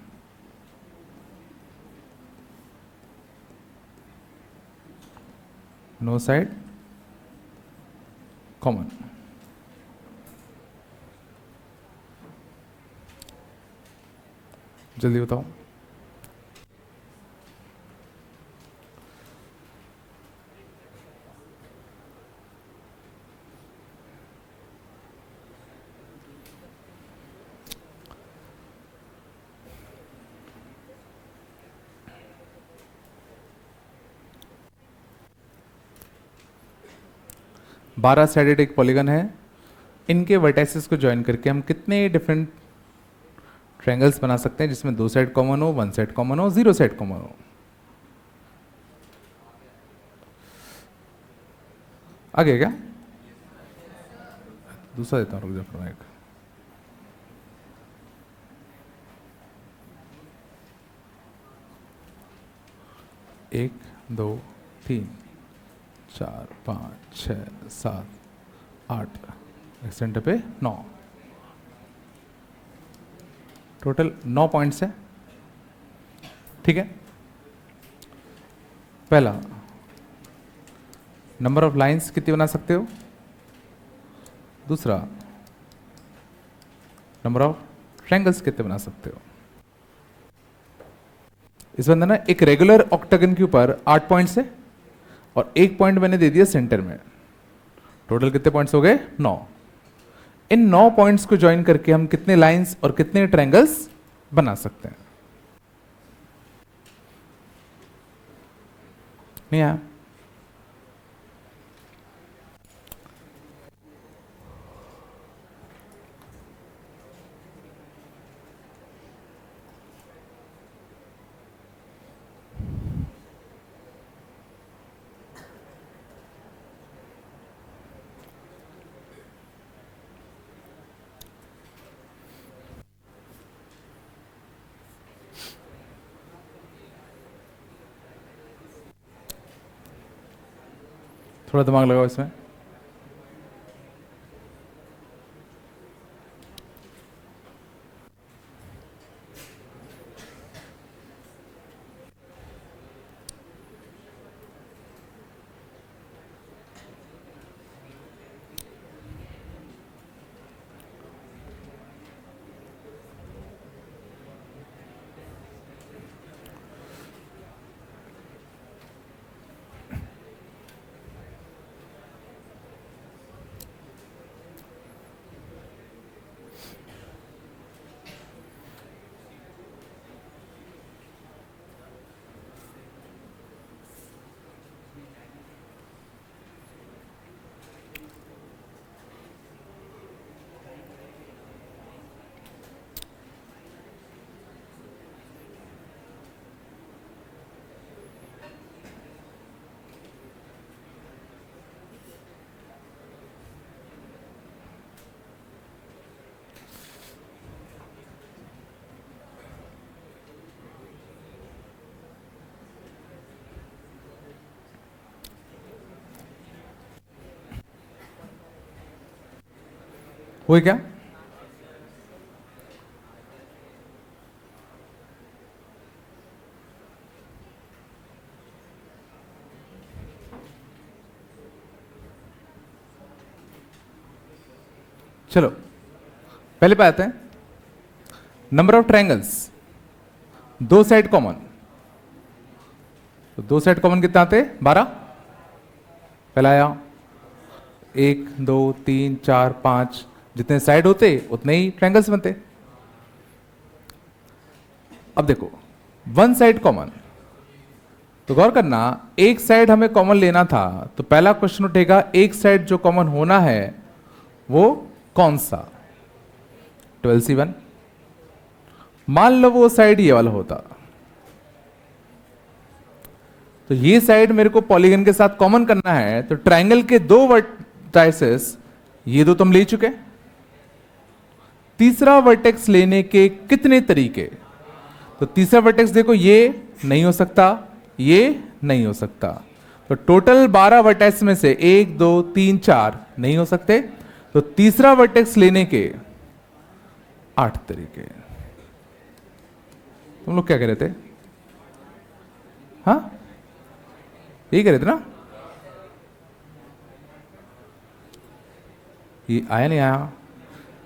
No side common. जल्दी बताओ। बारह साइडेड एक पॉलीगन है, इनके वर्टाइसेस को ज्वाइन करके हम कितने डिफरेंट ट्रायंगल्स बना सकते हैं जिसमें 2 साइड कॉमन हो, 1 साइड कॉमन हो, 0 साइड कॉमन हो। आगे क्या? दूसरा देता हूं, रुक जाओ एक। एक, दो, तीन, 4, 5, 6, 7, 8, एक सेंटर पे 9, टोटल 9 पॉइंट्स है। ठीक है। पहला, नंबर ऑफ लाइंस कितनी बना सकते हो? दूसरा, नंबर ऑफ ट्रायंगल्स कितने बना सकते हो? इस बंदे ना एक रेगुलर ऑक्टागन के ऊपर 8 पॉइंट्स है और एक पॉइंट मैंने दे दिया सेंटर में। टोटल कितने पॉइंट्स हो गए? 9। इन 9 पॉइंट्स को ज्वाइन करके हम कितने लाइंस और कितने ट्रायंगल्स बना सकते हैं? नहीं आया? थोड़ा दिमाग लगाओ इसमें। हुई क्या? चलो पहले पे आते हैं। Number of triangles, 2 side common, तो 2 साइड कॉमन कितना आते? 12। पहला आया 1, 2, 3, 4, 5, जितने साइड होते उतने ही ट्रायंगल्स बनते। अब देखो 1 साइड कॉमन, तो गौर करना, एक साइड हमें कॉमन लेना था, तो पहला क्वेश्चन उठेगा एक साइड जो कॉमन होना है वो कौन सा? 12C1। मान लो वो साइड ये वाला होता, तो ये साइड मेरे को पॉलीगन के साथ कॉमन करना है, तो ट्रायंगल के दो वर्टाइसेस ये दो तुम ले चुके। तीसरा वर्टेक्स लेने के कितने तरीके? तो तीसरा वर्टेक्स देखो, ये नहीं हो सकता, ये नहीं हो सकता, तो टोटल 12 वर्टेक्स में से 1 2 3 4 नहीं हो सकते, तो तीसरा वर्टेक्स लेने के 8 तरीके। तुम लोग क्या कह रहे थे? हाँ, यही कह रहे थे ना? ये आया नहीं आया?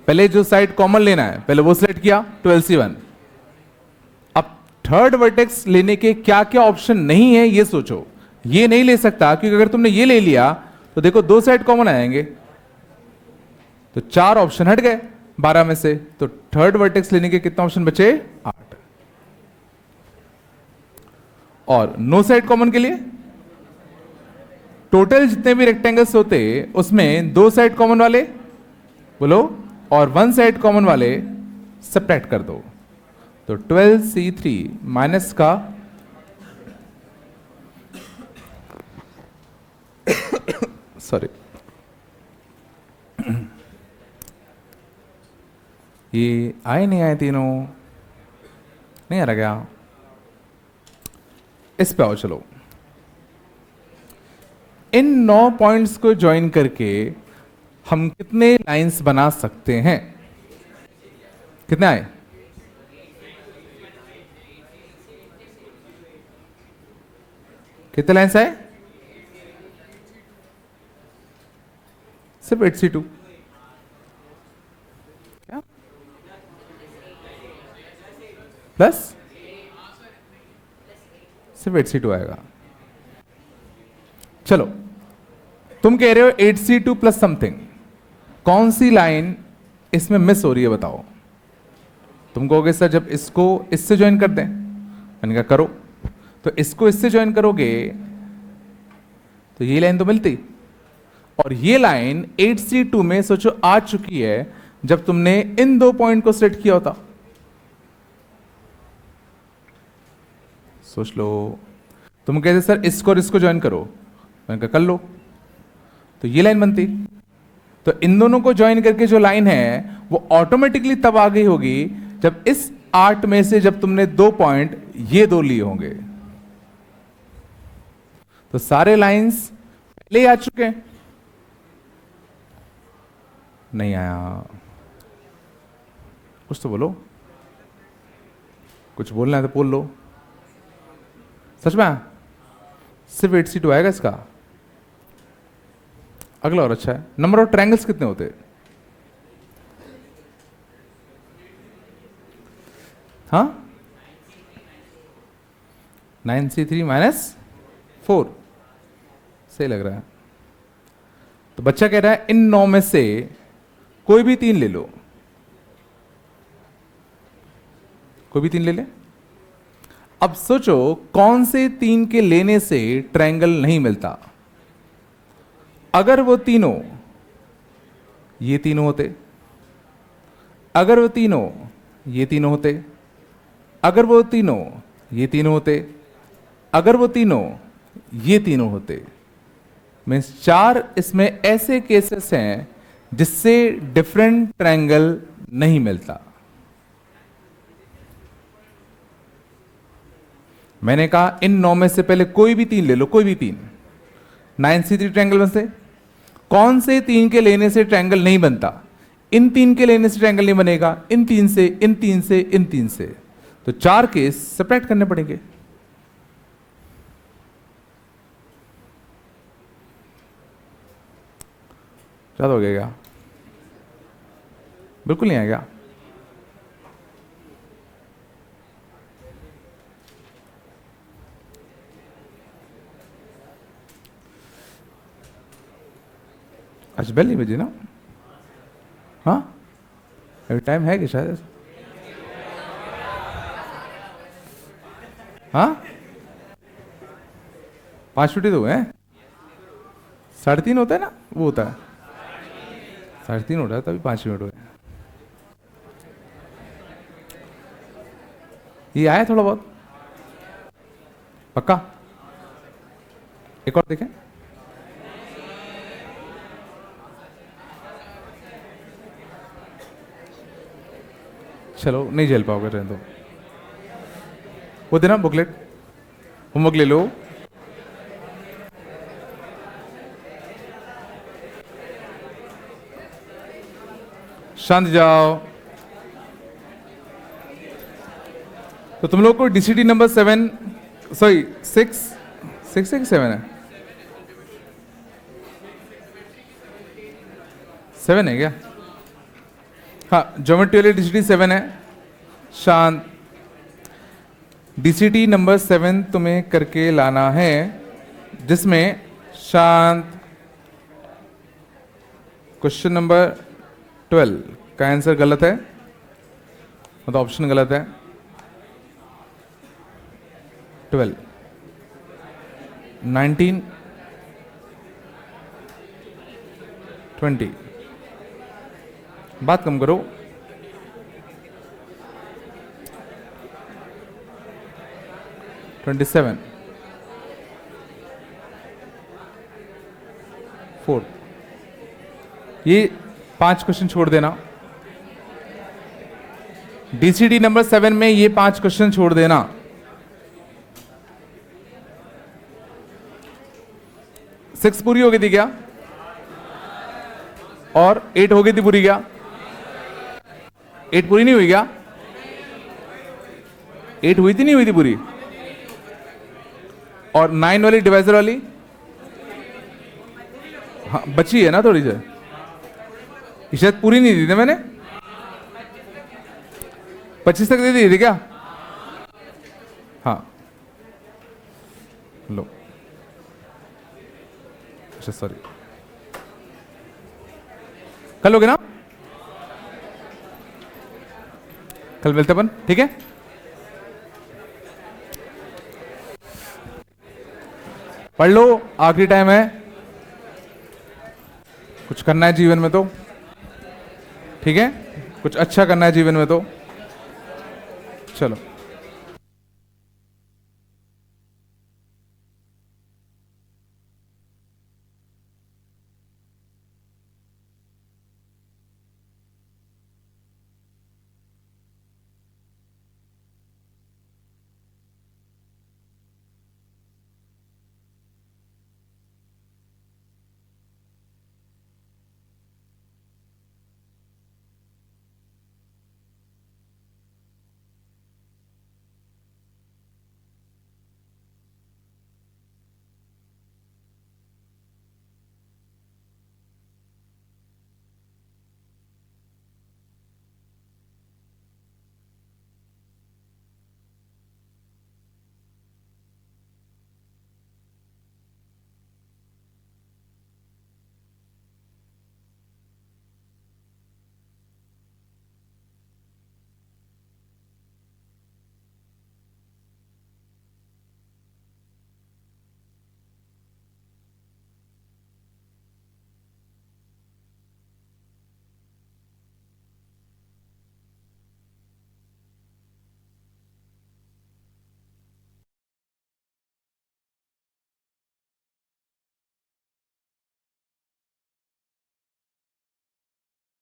पहले जो साइड कॉमन लेना है पहले वो सिलेक्ट किया, 12C1। अब थर्ड वर्टेक्स लेने के क्या क्या ऑप्शन नहीं है ये सोचो। ये नहीं ले सकता क्योंकि अगर तुमने ये ले लिया तो देखो दो साइड कॉमन आएंगे, तो 4 ऑप्शन हट गए 12 में से, तो थर्ड वर्टेक्स लेने के कितना ऑप्शन बचे? 8। और नो साइड कॉमन के लिए टोटल जितने भी रेक्टेंगल्स होते उसमें 2 साइड कॉमन वाले बोलो और 1 साइड कॉमन वाले सब्ट्रैक्ट कर दो, तो 12C3 माइनस का सॉरी ये आए नहीं आए तीनों? नहीं आ रहा क्या? इस पे आओ चलो। इन 9 पॉइंट्स को ज्वाइन करके हम कितने लाइंस बना सकते हैं? कितने आए? कितने लाइंस आए? सिर्फ 8C2। क्या प्लस? सिर्फ 8C2 आएगा। चलो, तुम कह रहे हो 8C2 प्लस समथिंग, कौन सी लाइन इसमें मिस हो रही है बताओ? तुम कहोगे सर जब इसको इससे ज्वाइन कर दें, मैंने कहा करो, तो इसको इससे ज्वाइन करोगे तो ये लाइन तो मिलती, और ये लाइन 8C2 में सोचो आ चुकी है जब तुमने इन 2 पॉइंट को सेट किया होता। सोच लो, तुम कहते सर इसको और इसको ज्वाइन करो, मैंने कहा कर लो, तो ये लाइन बनती। तो इन दोनों को ज्वाइन करके जो लाइन है वो ऑटोमेटिकली तब आ गई होगी जब इस 8 में से जब तुमने 2 पॉइंट ये 2 लिए होंगे। तो सारे लाइंस पहले आ चुके हैं। नहीं आया? कुछ तो बोलो, कुछ बोलना है तो बोल लो। सच में सिर्फ 8C2 आएगा इसका? अगला और अच्छा है, नंबर ऑफ ट्रायंगल्स कितने होते? हाँ, 9C3 माइनस 4 सही लग रहा है। तो बच्चा कह रहा है इन 9 में से कोई भी 3 ले लो, कोई भी 3 ले ले। अब सोचो कौन से 3 के लेने से ट्रायंगल नहीं मिलता? अगर वो तीनों ये तीनों होते, अगर वो तीनों ये तीनों होते, अगर वो तीनों ये तीनों होते, अगर वो तीनों ये तीनों होते, मीन्स 4 इसमें ऐसे केसेस हैं जिससे डिफरेंट ट्रायंगल नहीं मिलता। मैंने कहा इन 9 में से पहले कोई भी 3 ले लो, कोई भी 3 9C3 ट्रायंगल में से कौन से 3 के लेने से ट्रायंगल नहीं बनता? इन 3 के लेने से ट्रायंगल नहीं बनेगा, इन 3 से, इन 3 से, इन 3 से, तो 4 केस सेपरेट करने पड़ेंगे। ज्यादा हो गया क्या? बिल्कुल नहीं आएगा। आज बेल नहीं बजी ना? हाँ, अभी टाइम है कि शायद? हाँ, 5 मिनट ही तो हुए हैं, 3:30 होता है ना, वो होता है 3:30 हो रहा है, तभी 5 मिनट हुए। ये आया थोड़ा बहुत पक्का? एक और देखें। चलो नहीं झेल पाओगे, रहने दो। वो देना बुकलेट, होमवर्क ले लो। शांत जाओ। तो तुम लोग को डीसीटी नंबर 7, सॉरी 6 है कि 7 है? 7 है क्या? हाँ, ज्योमेट्री वाली डीसीटी 7 है। शांत। डीसीटी नंबर 7 तुम्हें करके लाना है, जिसमें शांत क्वेश्चन नंबर 12 का आंसर गलत है, मतलब ऑप्शन गलत है। 12, 19, 20। बात कम करो। $27, 4। ये 5 क्वेश्चन छोड़ देना। डीसीडी नंबर 7 में ये 5 क्वेश्चन छोड़ देना। सिक्स पूरी हो गई थी क्या? और 8 हो गई थी पूरी क्या? 8 पूरी नहीं हुई क्या? 8 हुई थी, नहीं हुई थी पूरी? और 9 वाली डिवाइजर वाली? हाँ बची है ना थोड़ी सी, शायद पूरी नहीं दी थी मैंने। 25 तक दे दी थी क्या? हाँ लो, अच्छा सॉरी, कल लोगे ना? कल मिलते अपन, ठीक है? पढ़ लो, आखिरी टाइम है। कुछ करना है जीवन में तो, ठीक है? कुछ अच्छा करना है जीवन में तो चलो।